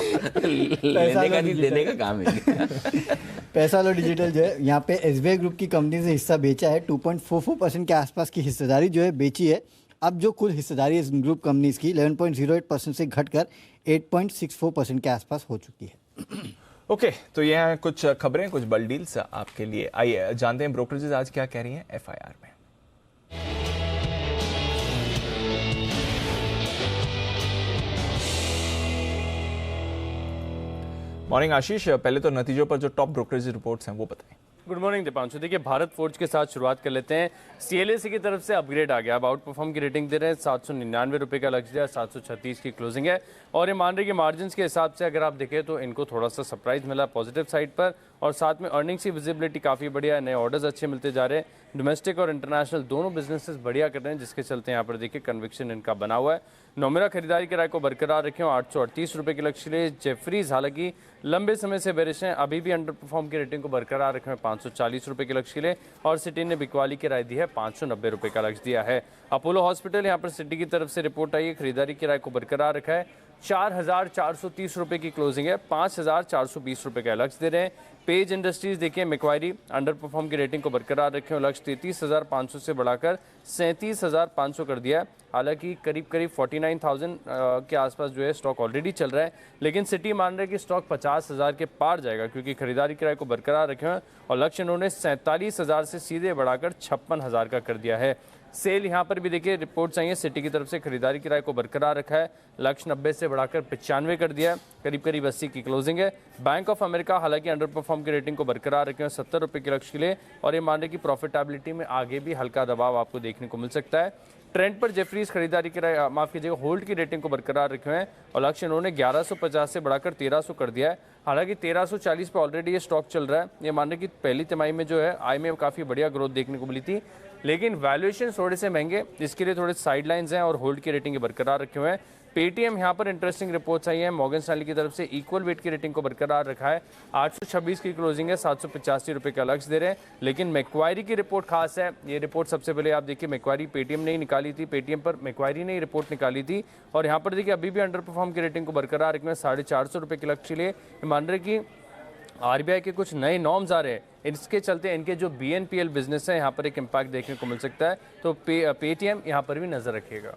S1: लेने का नहीं देने का काम है।
S5: पैसा लो डिजिटल जो है, यहाँ पे SBI ग्रुप की कंपनी से हिस्सा बेचा है। 2.44% के आसपास की हिस्सेदारी जो है बेची है। अब जो कुल हिस्सेदारी इस ग्रुप कंपनीज की 11.08% से घटकर 8.64% के आसपास हो चुकी है।
S2: ओके, तो ये हैं कुछ खबरें, कुछ बल्क डील्स आपके लिए। आइए जानते हैं ब्रोकरेजेस आज क्या कह रही हैं FIR में। मॉर्निंग आशीष, पहले तो नतीजों पर जो टॉप ब्रोकरेज रिपोर्ट्स हैं वो बताएं।
S6: Good morning Deepanshu. देखिए, भारत फोर्ज के साथ शुरुआत कर लेते हैं। CLAC की तरफ से अपग्रेड आ गया। अब आउट परफॉर्म की रेटिंग दे रहे हैं। 799 रुपये का लक्ष्य दिया, 736 की क्लोजिंग है। और ये मान रहे कि मार्जिन के हिसाब से अगर आप देखें तो इनको थोड़ा सा सरप्राइज मिला पॉजिटिव साइड पर, और साथ में अर्निंग्स की विजिबिलिटी काफ़ी बढ़िया है। नए ऑर्डर्स अच्छे मिलते जा रहे हैं। डोमेस्टिक और इंटरनेशनल दोनों बिजनेसेस बढ़िया कर रहे हैं, जिसके चलते यहाँ पर देखिए कन्विक्शन इनका बना हुआ है। नोमेरा खरीदारी के राय को बरकरार रखे 838 रुपये के लक्ष्य लिए। जेफरीज हालांकि लंबे समय से बेरिश हैं, अभी भी अंडर परफॉर्म की रेटिंग को बरकरार रखे 540 रुपये के लक्ष्य के लिए। और सिटी ने बिकवाली की राय दी है, 590 रुपये का लक्ष्य दिया है। अपोलो हॉस्पिटल, यहाँ पर सिटी की तरफ से रिपोर्ट आई है, खरीदारी की राय को बरकरार रखा है। 4,430 रुपये की क्लोजिंग है, 5,420 रुपये का लक्ष्य दे रहे हैं। पेज इंडस्ट्रीज देखिए, मैक्वायरी अंडर परफॉर्म की रेटिंग को बरकरार रखे और लक्ष्य 33,500 से बढ़ाकर 37,500 कर दिया है। हालांकि करीब 49,000 के आसपास जो है स्टॉक ऑलरेडी चल रहा है, लेकिन सिटी मान रहे हैं कि स्टॉक 50,000 के पार जाएगा, क्योंकि खरीदारी किराए को बरकरार रखे हैं और लक्ष्य इन्होंने 47,000 से सीधे बढ़ाकर 56,000 का कर दिया है। सेल यहाँ पर भी देखिए रिपोर्ट्स आई हैं, सिटी की तरफ से खरीदारी किराए को बरकरार रखा है, लक्ष्य 90 से बढ़ाकर 95 कर दिया है, करीब 80 की क्लोजिंग है। बैंक ऑफ अमेरिका हालांकि अंडर परफॉर्म की रेटिंग को बरकरार रखे हैं 70 रुपये के लक्ष्य के लिए, और ये मान रहे कि प्रॉफिटेबिलिटी में आगे भी हल्का दबाव आपको देखने को मिल सकता है। ट्रेंड पर जेफरीज खरीदारी किराए माफ कीजिएगा होल्ड की रेटिंग को बरकरार रखे हैं और लक्ष्य इन्होंने 1150 से बढ़ाकर 1300 कर दिया है। हालांकि 1340 पे ऑलरेडी ये स्टॉक चल रहा है। ये मान रहे कि पहली तिमाही में जो है आय में काफ़ी बढ़िया ग्रोथ देखने को मिली थी, लेकिन वैल्यूएशन थोड़े से महंगे, इसके लिए थोड़े साइडलाइंस हैं और होल्ड की रेटिंग बरकरार रखे हुए हैं। पेटीएम यहाँ पर इंटरेस्टिंग रिपोर्ट्स आई हैं, मॉर्गन स्टैनली की तरफ से इक्वल वेट की रेटिंग को बरकरार रखा है, 826 की क्लोजिंग है, 785 रुपये का लक्ष्य दे रहे हैं। लेकिन मैक्वायरी की रिपोर्ट खास है, ये रिपोर्ट सबसे पहले आप देखिए मैक्वायरी पेटीएम ने ही निकाली थी, पेटीएम पर मैक्वायरी ने ही रिपोर्ट निकाली थी और यहाँ पर देखिए अभी भी अंडर परफॉर्म की रेटिंग को बरकरार रखे 450 रुपये के लक्ष्य के लिए। मान रहे कि आरबीआई के कुछ नए नॉर्म्स आ रहे हैं, इसके चलते इनके जो BNPL बिजनेस है यहाँ पर एक इम्पैक्ट देखने को मिल सकता है, तो पेटीएम यहाँ पर भी नजर रखिएगा।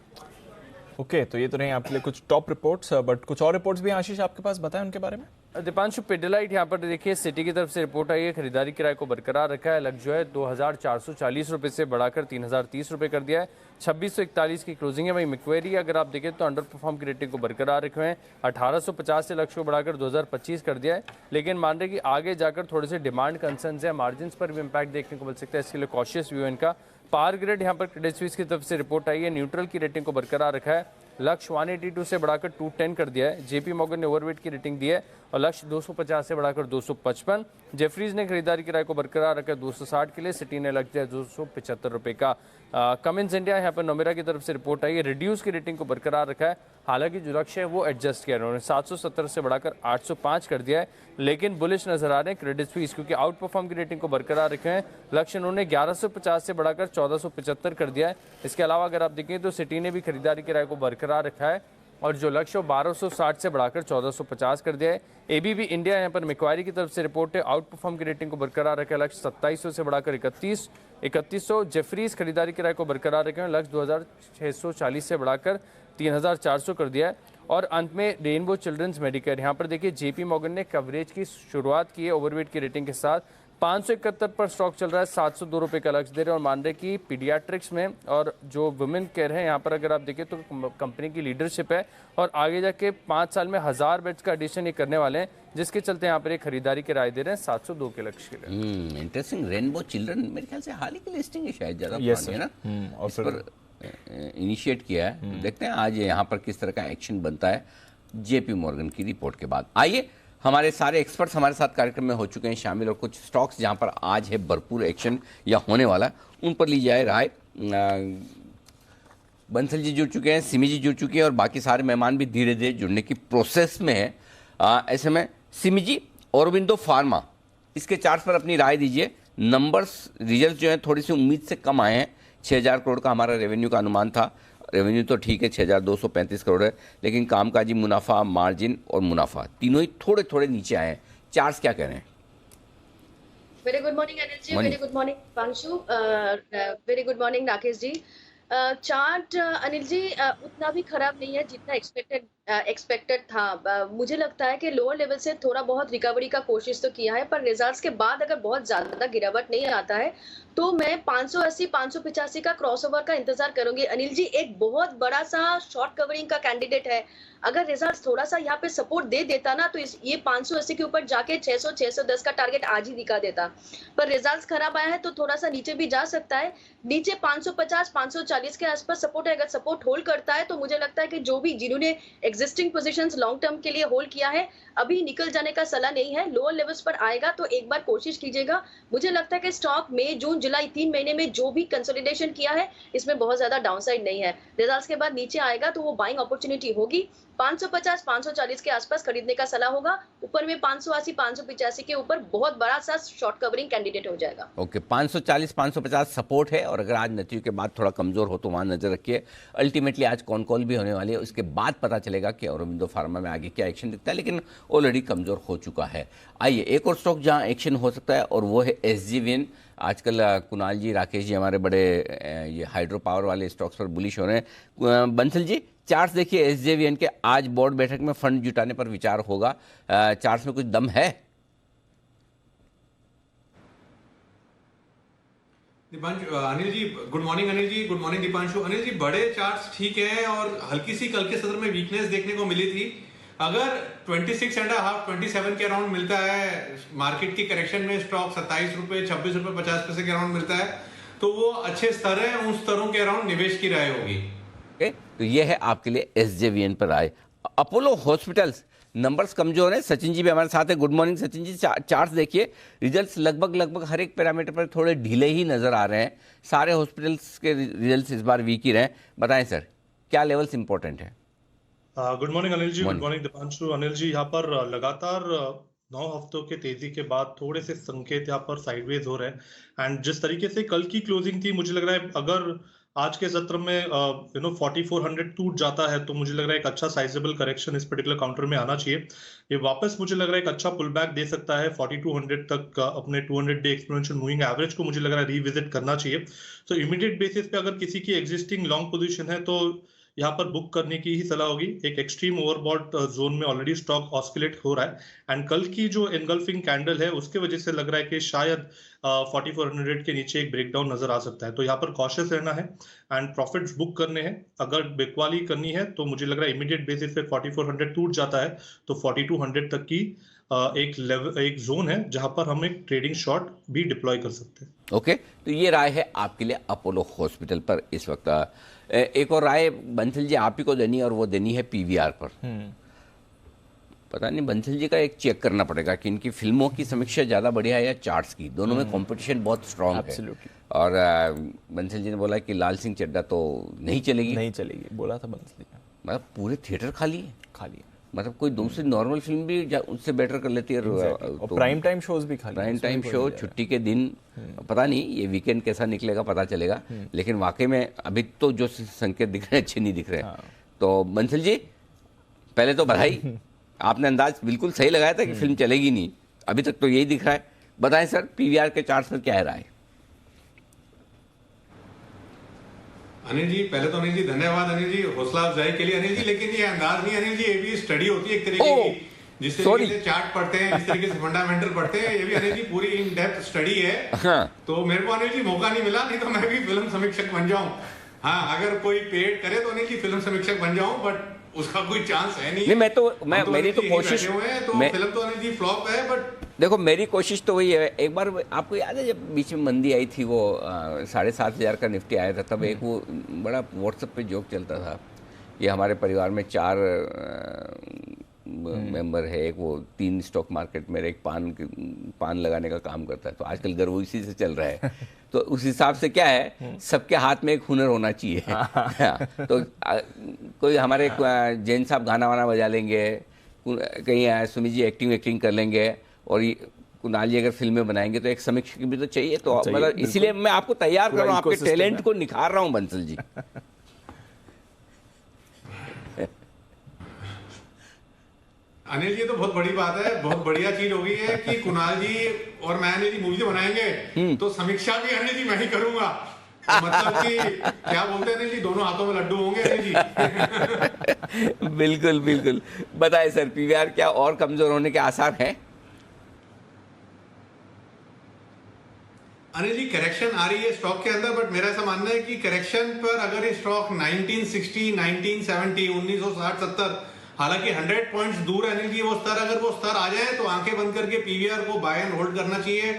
S2: ओके, तो ये तो रहे आपके लिए कुछ टॉप रिपोर्ट्स, बट कुछ और रिपोर्ट्स भी आशीष आपके पास बताएं उनके बारे में।
S6: दीपांशु, पिडिलाइट यहाँ पर देखिए सिटी की तरफ से रिपोर्ट आई है, खरीदारी किराए को बरकरार रखा है। लग जो है 2,440 रुपये से बढ़ाकर 3,030 रुपये कर दिया है। 2641 की क्लोजिंग है। वहीं मैक्वेरी अगर आप देखें तो अंडर परफॉर्म की रेटिंग को बरकरार रखे हुए हैं। 1850 से लक्ष्य को बढ़ाकर 2025 कर दिया है, लेकिन मान रहे कि आगे जाकर थोड़े से डिमांड कंसर्न है, मार्जिन पर भी इम्पैक्ट देखने को मिल सकता है, इसके लिए कॉशियस व्यू है इनका। पावर ग्रेड यहाँ पर क्रेडिट स्विस की तरफ से रिपोर्ट आई है, न्यूट्रल की रेटिंग को बरकरार रखा है। लक्ष्य 182 से बढ़ाकर 210 कर दिया है। जेपी मॉर्गन ने ओवरवेट की रेटिंग दी है और लक्ष्य 250 से बढ़ाकर 255। जेफरीज ने खरीदारी किराए को बरकरार रखा है 260 के लिए। सिटी ने लग दिया 275 रुपये का। कमिंस इंडिया यहाँ पर नोमेरा की तरफ से रिपोर्ट आई है, रिड्यूस की रेटिंग को बरकरार रखा है। हालांकि जो लक्ष्य है वो एडजस्ट किया है उन्होंने, 770 से बढ़ाकर 805 कर दिया है, लेकिन बुलिश नजर आ रहे हैं क्रेडिट स्विस क्योंकि आउट परफॉर्म की रेटिंग को बरकरार रखे हैं। लक्ष्य उन्होंने 1150 से बढ़ाकर 1475 कर दिया है। इसके अलावा अगर आप देखें तो सिटी ने भी खरीदारी किराए को बरकरार रखा है और जो लक्ष्य 1260 से बढ़ाकर 1450 कर दिया है। एबीबी इंडिया यहाँ पर मैक्वारी की तरफ से रिपोर्ट है, आउट परफॉर्म की रेटिंग को बरकरार रखा है। लक्ष्य 2700 से बढ़ाकर 3100। जेफरीज खरीदारी किराए को बरकरार रखे हैं, लक्ष्य 2640 से बढ़ाकर 3400 कर दिया है। और अंत में रेनबो चिल्ड्रंस मेडिकेयर, यहाँ पर देखिए जेपी मॉर्गन ने कवरेज की शुरुआत की है ओवरवेट की रेटिंग के साथ। 571 पर स्टॉक चल रहा है, 702 रुपये का लक्ष्य दे रहे हैं और मान रहे कि पीडियाट्रिक्स में और जो वुमेन केयर है यहाँ पर अगर आप देखें तो कंपनी की लीडरशिप है और आगे जाके 5 साल में 1000 बेड्स का एडिशन ये करने वाले हैं, जिसके चलते यहाँ पर एक खरीदारी की राय दे रहे हैं 702 के लक्ष्य के लिए।
S1: इंटरेस्टिंग। रेनबो चिल्ड्रन मेरे ख्याल से हाल ही की लिस्टिंग है शायद, ज़्यादा
S2: Yes,
S1: पुरानी है ना,
S2: और
S1: इस पर इनिशिएट किया है। देखते हैं आज यहाँ पर किस तरह का एक्शन बनता है जेपी मॉर्गन की रिपोर्ट के बाद। आइए, हमारे सारे एक्सपर्ट्स हमारे साथ कार्यक्रम में हो चुके हैं शामिल और कुछ स्टॉक्स जहां पर आज है भरपूर एक्शन या होने वाला है उन पर ली जाए राय। बंसल जी जुड़ चुके हैं, सिमी जी जुड़ चुके हैं और बाकी सारे मेहमान भी धीरे धीरे जुड़ने की प्रोसेस में है। ऐसे में सिमी जी, औरबिंदो फार्मा, इसके चार्ट पर अपनी राय दीजिए। नंबर्स रिजल्ट जो है थोड़ी सी उम्मीद से कम आए हैं। 6000 करोड़ का हमारा रेवेन्यू का अनुमान था। रेवेन्यू तो ठीक है 6235 करोड़ है, लेकिन कामकाजी मुनाफा, मार्जिन और मुनाफा तीनों ही थोड़े थोड़े नीचे आए हैं। चार्ट्स क्या कह रहे हैं?
S7: Very good morning Anil ji, very good morning Panshu, very good morning Rakesh ji. Chart Anil ji उतना भी खराब नहीं है जितना एक्सपेक्टेड था। मुझे लगता है कि लोअर लेवल से थोड़ा बहुत रिकवरी का कोशिश तो किया है, पर रिजल्ट्स के बाद अगर बहुत ज्यादा गिरावट नहीं आता है तो मैं 580 585 का क्रॉसओवर का इंतजार करूंगी। अनिल जी एक बहुत बड़ा सा शॉर्ट कवरिंग का कैंडिडेट है, अगर रिजल्ट्स थोड़ा सा यहाँ पे सपोर्ट दे देता ना तो ये 580 के ऊपर जाके 600 610 का टारगेट आज ही दिखा देता, पर रिजल्ट्स खराब आया है तो थोड़ा सा नीचे भी जा सकता है। नीचे 550 540 के आसपास सपोर्ट है, अगर सपोर्ट होल्ड करता है तो मुझे लगता है कि जो भी जिन्होंने एग्जिस्टिंग पोजीशंस लॉन्ग टर्म के लिए होल्ड किया है अभी निकल जाने का सलाह नहीं है। लोअर लेवल्स पर आएगा तो एक बार कोशिश कीजिएगा। मुझे लगता है कि स्टॉक मई जून जुलाई 3 महीने में जो भी कंसोलिडेशन किया है इसमें बहुत ज्यादा डाउनसाइड नहीं है। रिजल्ट्स के बाद नीचे आएगा तो वो बाइंग अपॉर्चुनिटी होगी। 550 540 के आसपास खरीदने का सलाह होगा। ऊपर में 580 585 के ऊपर बहुत बड़ा सा शॉर्ट कवरिंग कैंडिडेट हो जाएगा।
S1: ओके, 540 550 सपोर्ट है और अगर आज नतीजों के बाद थोड़ा कमजोर हो तो वहां नजर रखिए। अल्टीमेटली आज कौन कॉल भी होने वाली है, उसके बाद पता चलेगा कि औरबिंदो फार्मा में आगे क्या एक्शन दिखता है, लेकिन ऑलरेडी कमजोर हो चुका है। आइए एक और स्टॉक जहां एक्शन हो सकता है और वो है SGVN। आजकल कुणाल जी, राकेश जी हमारे बड़े ये हाइड्रो पावर वाले स्टॉक्स पर बुलिश हो रहे हैं। बंसल जी, चार्ट्स देखिए SJVN के, आज बोर्ड बैठक में फंड जुटाने पर विचार होगा। चार्ट्स में कुछ दम है?
S8: Anil ji good morning. Anil ji good morning. Deepanshu, Anil ji बड़े चार्ट्स ठीक हैं और हल्की सी कल के सत्र में वीकनेस देखने को मिली थी। अगर 26.5 27 के अराउंड मिलता है, मार्केट की करेक्शन में स्टॉक 27 रुपए 26 रुपए 50 पैसे के अराउंड मिलता है तो वो अच्छे स्तर है, उन स्तरों के अराउंड निवेश की राय होगी।
S1: तो ये है आपके लिए SJVN पर आए। अपोलो हॉस्पिटल्स, नंबर्स कमजोर हैं। सचिन जी भी हमारे साथ है। Good morning Sachin ji. Charts देखिए, रिजल्ट्स लगभग हर एक पैरामीटर पर थोड़े ढीले ही नजर आ रहे हैं। सारे हॉस्पिटल्स के रिजल्ट्स इस बार वीक ही रहे। बताएं सर, क्या लेवल्स इंपॉर्टेंट है?
S9: Good morning Anil ji, good morning Deepanshu. Anil ji यहाँ पर लगातार 9 हफ्तों के तेजी के बाद थोड़े से संकेत यहाँ पर साइडवेज हो रहे हैं। एंड जिस तरीके से कल की क्लोजिंग थी, मुझे लग रहा है अगर आज के सत्र में 4400 टूट जाता है तो मुझे लग रहा है एक अच्छा साइजेबल करेक्शन इस पर्टिकुलर काउंटर में आना चाहिए। ये वापस मुझे लग रहा है एक अच्छा पुल बैक दे सकता है 4200 तक। अपने 200 डे एक्सपोनेंशियल मूविंग एवरेज को मुझे लग रहा है रिविजिट करना चाहिए। तो इमीडिएट बेसिस पे अगर किसी की एग्जिस्टिंग लॉन्ग पोजीशन है तो यहाँ पर बुक करने की ही सलाह होगी। एक एक्सट्रीम ओवरबॉट जोन में ऑलरेडी स्टॉक ऑस्किलेट हो रहा है एंड कल की जो एनगल्फिंग कैंडल है उसके वजह से लग रहा है कि शायद 4400 के नीचे एक ब्रेकडाउन नजर आ सकता है। तो यहाँ पर कॉशियस रहना है एंड प्रॉफिट्स बुक करने हैं। अगर बिकवाली करनी है तो मुझे लग रहा है इमीडिएट बेसिस पे 4400 टूट जाता है तो 4200 तक की एक जोन है जहां पर हम एक ट्रेडिंग शॉट भी डिप्लॉय कर सकते हैं।
S1: ओके, तो ये राय है आपके लिए अपोलो हॉस्पिटल पर इस वक्त। एक और राय बंसल जी आप ही को देनी है और वो देनी है पीवीआर पर। पता नहीं बंसल जी का एक चेक करना पड़ेगा कि इनकी फिल्मों की समीक्षा ज़्यादा बढ़िया है या चार्ट्स की। दोनों में कंपटीशन बहुत स्ट्रांग है। और बंसल जी ने बोला कि लाल सिंह चड्ढा तो नहीं चलेगी
S2: बोला था बंसल जी।
S1: मतलब पूरे थिएटर खाली है। मतलब कोई दूसरी नॉर्मल फिल्म भी उससे बेटर कर लेती है।
S2: और प्राइम टाइम शोज भी खाली,
S1: प्राइम टाइम शो छुट्टी के दिन। पता नहीं ये वीकेंड कैसा निकलेगा, पता चलेगा। लेकिन वाकई में अभी तो जो संकेत दिख रहे हैं अच्छे नहीं दिख रहे। तो बंसल जी पहले तो बधाई, आपने अंदाज बिल्कुल सही लगाया था कि फिल्म चलेगी नहीं, अभी तक तो यही दिख रहा है। बताएं सर पीवीआर के चार्ट पर क्या है राय?
S8: अनिल जी पहले तो अनिल जी धन्यवाद अनिल जी हौसला अफजाई के लिए अनिल जी। लेकिन ये अंदाज नहीं अनिल जी, ये भी स्टडी होती है एक तरीके की। जिस तरीके से चार्ट पढ़ते हैं, जिस तरीके से फंडामेंटल पढ़ते हैं, ये भी अनिल जी पूरी इन डेप्थ स्टडी है। तो मेरे को अनिल जी मौका नहीं मिला, नहीं तो मैं भी फिल्म समीक्षक बन जाऊं। हाँ, अगर कोई पेड करे तो अनिल जी फिल्म समीक्षक बन जाऊं, बट उसका कोई चांस है नहीं।
S1: मेरी तो कोशिश,
S8: फिल्म तो अनिल जी फ्लॉप है। बट
S1: देखो मेरी कोशिश तो वही है। एक बार आपको याद है जब बीच में मंदी आई थी, वो 7,500 का निफ्टी आया था, तब एक वो बड़ा व्हाट्सएप पे जोक चलता था। ये हमारे परिवार में 4 मेंबर है, एक वो 3 स्टॉक मार्केट में, एक पान लगाने का काम करता है। तो आजकल गर्व इसी से चल रहा है। तो उस हिसाब से क्या है, सबके हाथ में एक हुनर होना चाहिए। तो कोई हमारे जैन साहब गाना वाना बजा लेंगे, कहीं सुमित जी एक्टिंग कर लेंगे, और कुणाल जी अगर फिल्में बनाएंगे तो एक समीक्षक भी तो चाहिए। तो मतलब इसीलिए मैं आपको तैयार कर रहा हूँ, आपके टैलेंट को निखार रहा हूँ बंसल जी।
S8: अनिल जी तो बहुत बड़ी बात है, बहुत बढ़िया चीज हो गई है कि कुणाल जी और मैं अनिल जी मूवी बनाएंगे तो समीक्षा भी अनिल जी मैं ही करूंगा। तो मतलब कि क्या बोलते हैं अनिल जी, दोनों हाथों में लड्डू होंगे अनिल जी।
S1: बिल्कुल। बताए सर पीवीआर क्या और कमजोर होने के आसार हैं?
S8: अनिल जी करेक्शन आ रही है स्टॉक के अंदर, बट मेरा ऐसा मानना है कि करेक्शन पर अगर ये स्टॉक 1960, 1970, 1960-70, हालांकि 100 पॉइंट्स दूर है अनिल जी वो स्तर, अगर वो स्तर आ जाए तो आंखें बंद करके पीवीआर को बाय एंड होल्ड करना चाहिए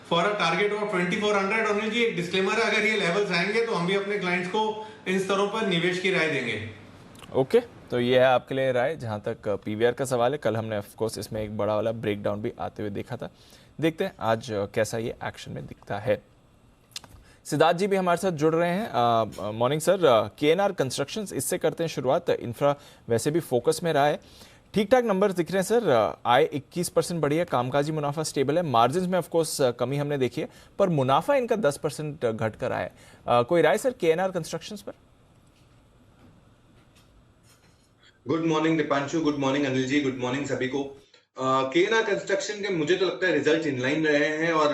S8: for a target of 2400। Anil ji एक डिस्क्लेमर है, अगर ये लेवल्स आएंगे तो हम भी अपने क्लाइंट्स को इन स्तरों पर निवेश की राय देंगे।
S2: ओके, तो ये है आपके लिए राय जहां तक पीवीआर का सवाल है। कल हमने ऑफ कोर्स इसमें एक बड़ा वाला ब्रेकडाउन भी आते हुए देखा था। देखते हैं आज कैसा ये एक्शन में दिखता है। सिद्धार्थ जी भी हमारे साथ जुड़ रहे हैं। मॉर्निंग सर, केएनआर कंस्ट्रक्शंस, इससे करते हैं शुरुआत। इंफ्रा वैसे भी फोकस में रहा है, ठीक ठाक नंबर दिख रहे हैं सर। आय 21% बढ़ी है, कामकाजी मुनाफा स्टेबल है, मार्जिन में ऑफ कोर्स कमी हमने देखी है, पर मुनाफा इनका 10% घट कर आया है। कोई राय सर केएनआर कंस्ट्रक्शंस पर?
S10: Good morning Deepanshu, good morning Anil ji, good morning सभी को। केएनआर कंस्ट्रक्शन के मुझे तो लगता है रिजल्ट इनलाइन रहे हैं और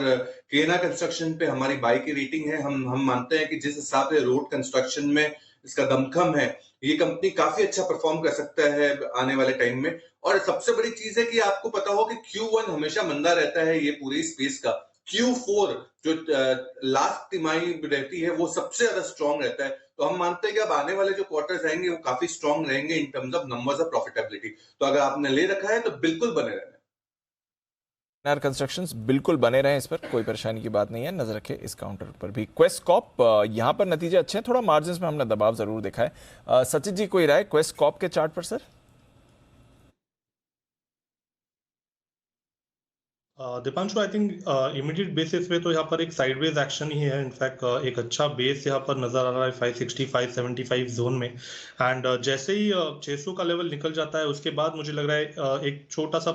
S10: केएनआर कंस्ट्रक्शन पे हमारी बाय की रेटिंग है। हम मानते हैं कि जिस हिसाब से रोड कंस्ट्रक्शन में इसका दमखम है, ये कंपनी काफी अच्छा परफॉर्म कर सकता है आने वाले टाइम में। और सबसे बड़ी चीज है कि आपको पता हो कि Q1 हमेशा मंदा रहता है ये पूरी स्पेस का। Q4 जो लास्ट तिमाही रहती है वो सबसे ज्यादा स्ट्रॉन्ग रहता है। तो हम मानते हैं कि अब आने वाले जो क्वार्टर्स आएंगे वो काफी स्ट्रॉन्ग रहेंगे in terms of numbers of profitability. तो अगर आपने ले रखा है तो बिल्कुल बने रहना।
S2: केएनआर कंस्ट्रक्शंस बिल्कुल बने रहे, इस पर कोई परेशानी की बात नहीं है। नजर रखें इस काउंटर पर भी। क्वेस्ट कॉप, यहां पर नतीजे अच्छे हैं, थोड़ा मार्जिन में हमने दबाव जरूर देखा है। सचित जी कोई राय क्वेस्ट कॉप के चार्ट पर sir?
S9: Deepanshu, I think immediate basis पे तो यहाँ पर एक साइडवेज एक्शन ही है। इनफैक्ट एक अच्छा बेस यहाँ पर नजर आ रहा है 560, 575 जोन में। एंड जैसे ही 600 का लेवल निकल जाता है उसके बाद मुझे लग रहा है एक छोटा सा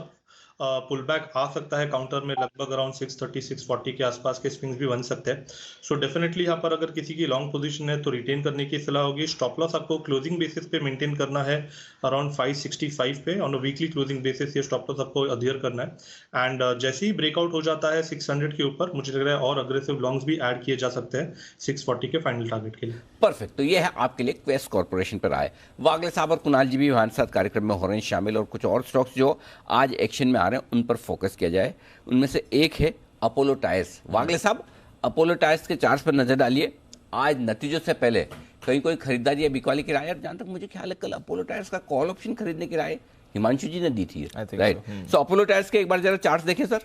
S9: पुल बैक आ सकता है काउंटर में, लगभग अराउंड 630 640 के आसपास के स्विंग्स भी बन सकते हैं। सो डेफिनेटली यहाँ पर अगर किसी की लॉन्ग पोजीशन है तो रिटेन करने की सलाह होगी। स्टॉप लॉस आपको क्लोजिंग बेसिस पे मेंटेन करना है अराउंड 565 पे, on a weekly closing basis ये स्टॉप लॉस आपको अध्ययन करना है। एंड जैसे ही ब्रेकआउट हो जाता है 600 के ऊपर, मुझे लग रहा है और अग्रेसिव लॉन्ग्स भी ऐड किए जा सकते हैं 640 के फाइनल टारगेट के लिए।
S1: परफेक्ट। तो ये है आपके लिए क्वेस्ट कॉर्पोरेशन पर आए। वागले साहब और कुणाल जी भी हमारे साथ कार्यक्रम में हो रहे हैं शामिल, और कुछ और स्टॉक्स जो आज एक्शन में आ रहे हैं उन पर फोकस किया जाए। उनमें से एक है अपोलो टायर्स। वागले साहब, अपोलो टायर्स के चार्ट्स पर नजर डालिए। आज नतीजों से पहले कहीं कोई खरीदारी या बिकवाली की राय है? जहां तक मुझे ख्याल है कल अपोलो टायर्स का कॉल ऑप्शन खरीदने की राय हिमांशु जी ने दी थी, राइट? सो अपोलो टायर्स के एक बार जरा चार्ट्स देखें sir.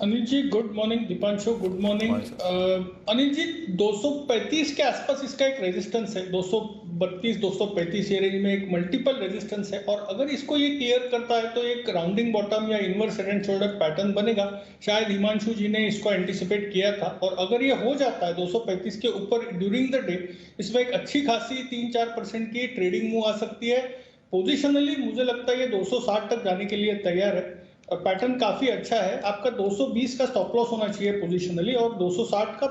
S11: Anil ji good morning, Deepanshu good morning. Anil ji 235 के आसपास इसका एक रेजिस्टेंस है, 232 235 ये रेंज में एक मल्टीपल रेजिस्टेंस है, और अगर इसको ये क्लियर करता है तो एक राउंडिंग बॉटम या inverse head and shoulder pattern बनेगा। शायद हिमांशु जी ने इसको एंटिसिपेट किया था, और अगर ये हो जाता है 235 के ऊपर ड्यूरिंग द डे, इसमें एक अच्छी खासी 3-4% की ट्रेडिंग मूव आ सकती है। पोजिशनली मुझे लगता है ये 260 तक जाने के लिए तैयार है, और पैटर्न काफी अच्छा है। आपका 220 का स्टॉप लॉस होना चाहिए पोजीशनली, और 260 का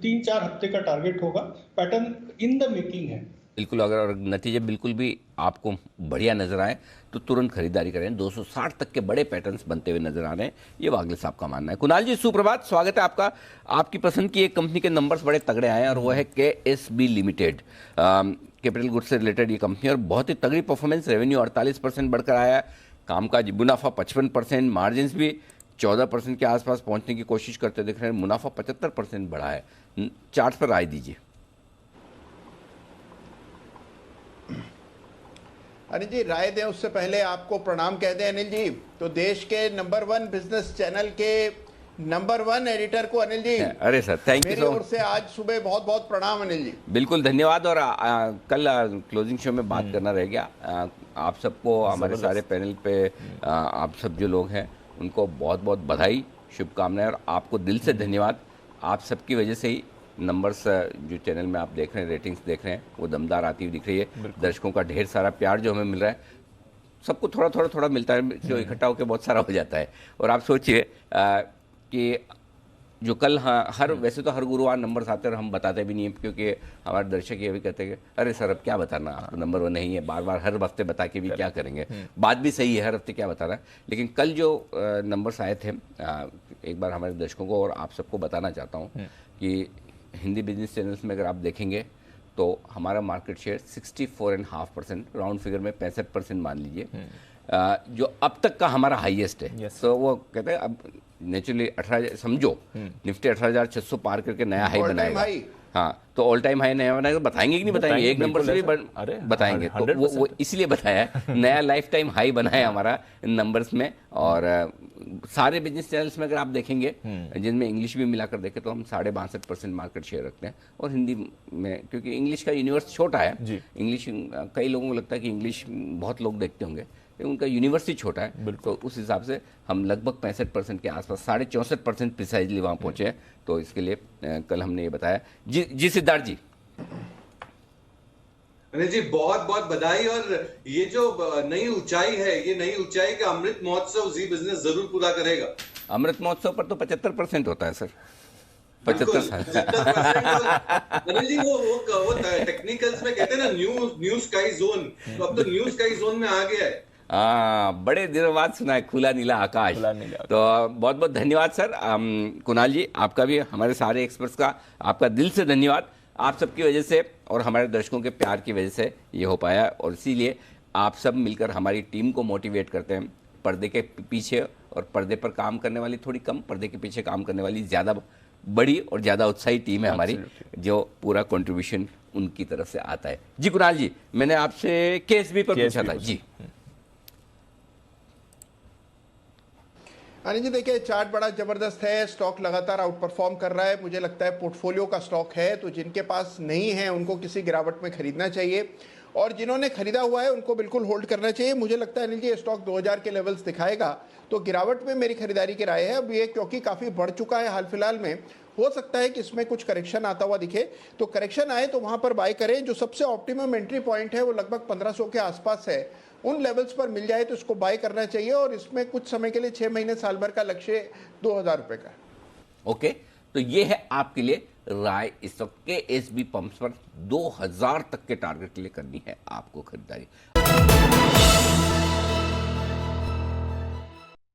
S11: 3-4 हफ्ते का टारगेट होगा। पैटर्न इन द मेकिंग है।
S1: बिल्कुल, अगर नतीजे बिल्कुल भी आपको बढ़िया नजर आए तो तुरंत खरीदारी करें। 260 तक के बड़े पैटर्न्स बनते हुए नजर आ रहे हैं, ये वागले साहब का मानना है। कुणाल जी सुप्रभात, स्वागत है आपका। आपकी पसंद की एक कंपनी के नंबर्स बड़े तगड़े आए हैं, और वो है KSB लिमिटेड, कैपिटल गुड्स से रिलेटेड ये कंपनी, और बहुत ही तगड़ी परफॉर्मेंस। रेवेन्यू 48% बढ़कर आया है, कामकाज मुनाफा 55%, मार्जिन्स भी 14% के आसपास पहुंचने की कोशिश करते दिख रहे हैं, मुनाफा 75% बढ़ा है। चार्ट पर राय दीजिए।
S12: अनिल जी राय दें उससे पहले आपको प्रणाम कह दें अनिल जी, तो देश के नंबर 1 बिजनेस चैनल के नंबर 1 एडिटर को अनिल जी,
S1: अरे सर थैंक यू
S12: मेरी ओर से आज सुबह बहुत बहुत प्रणाम अनिल जी।
S1: बिल्कुल धन्यवाद। और कल क्लोजिंग शो में बात करना रह गया। आप सबको, हमारे सारे पैनल पे आप सब जो लोग हैं उनको बहुत बहुत बधाई, शुभकामनाएं, और आपको दिल से धन्यवाद। आप सबकी वजह से ही नंबर्स जो चैनल में आप देख रहे हैं, रेटिंग्स देख रहे हैं, वो दमदार आती हुई दिख रही है। दर्शकों का ढेर सारा प्यार जो हमें मिल रहा है, सबको थोड़ा थोड़ा मिलता है, जो इकट्ठा होकर बहुत सारा हो जाता है। और आप सोचिए कि जो कल हर वैसे तो हर गुरुवार नंबर्स आते हैं और हम बताते भी नहीं हैं, क्योंकि हमारे दर्शक ये भी कहते हैं कि अरे सर अब क्या बताना, आप नंबर 1 नहीं है, बार बार हर हफ्ते बता के भी क्या करेंगे। बात भी सही है, हर हफ्ते क्या बताना। लेकिन कल जो नंबर्स आए थे, एक बार हमारे दर्शकों को और आप सबको बताना चाहता हूँ कि हिंदी बिजनेस चैनल्स में अगर आप देखेंगे तो हमारा मार्केट शेयर 64.5%, राउंड फिगर में 65% मान लीजिए, जो अब तक का हमारा हाईएस्ट है। तो वो कहते हैं अब नेचुरली 18 समझो, निफ्टी 18,600 पार करके नया हाई बनाएगा। हाँ, तो ऑल टाइम हाई नया बनाएगा। बताएंगे कि नहीं बताएंगे? एक नंबर से भी बताएंगे। तो वो इसलिए बताया है, नया लाइफ टाइम हाई बना है हमारा इन नंबर्स में। और सारे बिजनेस चैनल्स में अगर आप देखेंगे, जिनमें इंग्लिश भी मिलाकर देखें, तो हम 62.5% मार्केट शेयर रखते हैं। और हिंदी में, क्योंकि इंग्लिश का यूनिवर्स छोटा है, इंग्लिश कई लोगों को लगता है कि इंग्लिश बहुत लोग देखते होंगे, उनका यूनिवर्सिटी छोटा है, तो उस हिसाब से हम लगभग 65% के आसपास, 64.5% प्रिसाइजली वहाँ पहुँचे हैं। तो इसके लिए कल हमने ये बताया। जी सिद्धार्थ जी।
S10: अनिल जी बहुत बहुत बधाई। और ये जो नई ऊंचाई है, ये नई ऊंचाई का अमृत महोत्सव जी बिजनेस जरूर पूरा करेगा।
S1: अमृत महोत्सव पर तो 75% होता है सर, 75%।
S10: अनिल जी वो टेक्निकल्स में कहते हैं ना न्यू स्काई जोन, तो अब तो न्यू स्काई जोन में आ गया है।
S1: बड़े दिनों बाद सुना है खुला नीला आकाश। तो बहुत बहुत धन्यवाद सर। कुणाल जी, आपका भी, हमारे सारे एक्सपर्ट्स का आपका दिल से धन्यवाद। आप सबकी वजह से और हमारे दर्शकों के प्यार की वजह से ये हो पाया, और इसीलिए आप सब मिलकर हमारी टीम को मोटिवेट करते हैं। पर्दे के पीछे और पर्दे पर काम करने वाली थोड़ी कम, पर्दे के पीछे काम करने वाली ज़्यादा बड़ी और ज़्यादा उत्साही टीम है हमारी, जो पूरा कंट्रीब्यूशन उनकी तरफ से आता है। जी कुणाल जी, मैंने आपसे KSB पर पूछा था। जी
S12: अनिल जी देखिए, चार्ट बड़ा जबरदस्त है, स्टॉक लगातार आउट परफॉर्म कर रहा है। मुझे लगता है पोर्टफोलियो का स्टॉक है, तो जिनके पास नहीं है उनको किसी गिरावट में खरीदना चाहिए, और जिन्होंने खरीदा हुआ है उनको बिल्कुल होल्ड करना चाहिए। मुझे लगता है अनिल जी ये स्टॉक 2000 के लेवल्स दिखाएगा, तो गिरावट में मेरी खरीदारी की राय है। अब ये क्योंकि काफ़ी बढ़ चुका है हाल फिलहाल में, हो सकता है कि इसमें कुछ करेक्शन आता हुआ दिखे, तो करेक्शन आए तो वहाँ पर बाय करें। जो सबसे ऑप्टिमम एंट्री पॉइंट है वो लगभग 1500 के आसपास है, उन लेवल्स पर मिल जाए तो इसको बाय करना चाहिए और इसमें कुछ समय के लिए 6 महीने साल भर का लक्ष्य 2000 रुपए का।
S1: ओके, तो ये है आपके लिए राय इस वक्त के एसबी पंप्स पर 2000 तक के टारगेट के लिए करनी है आपको खरीदारी।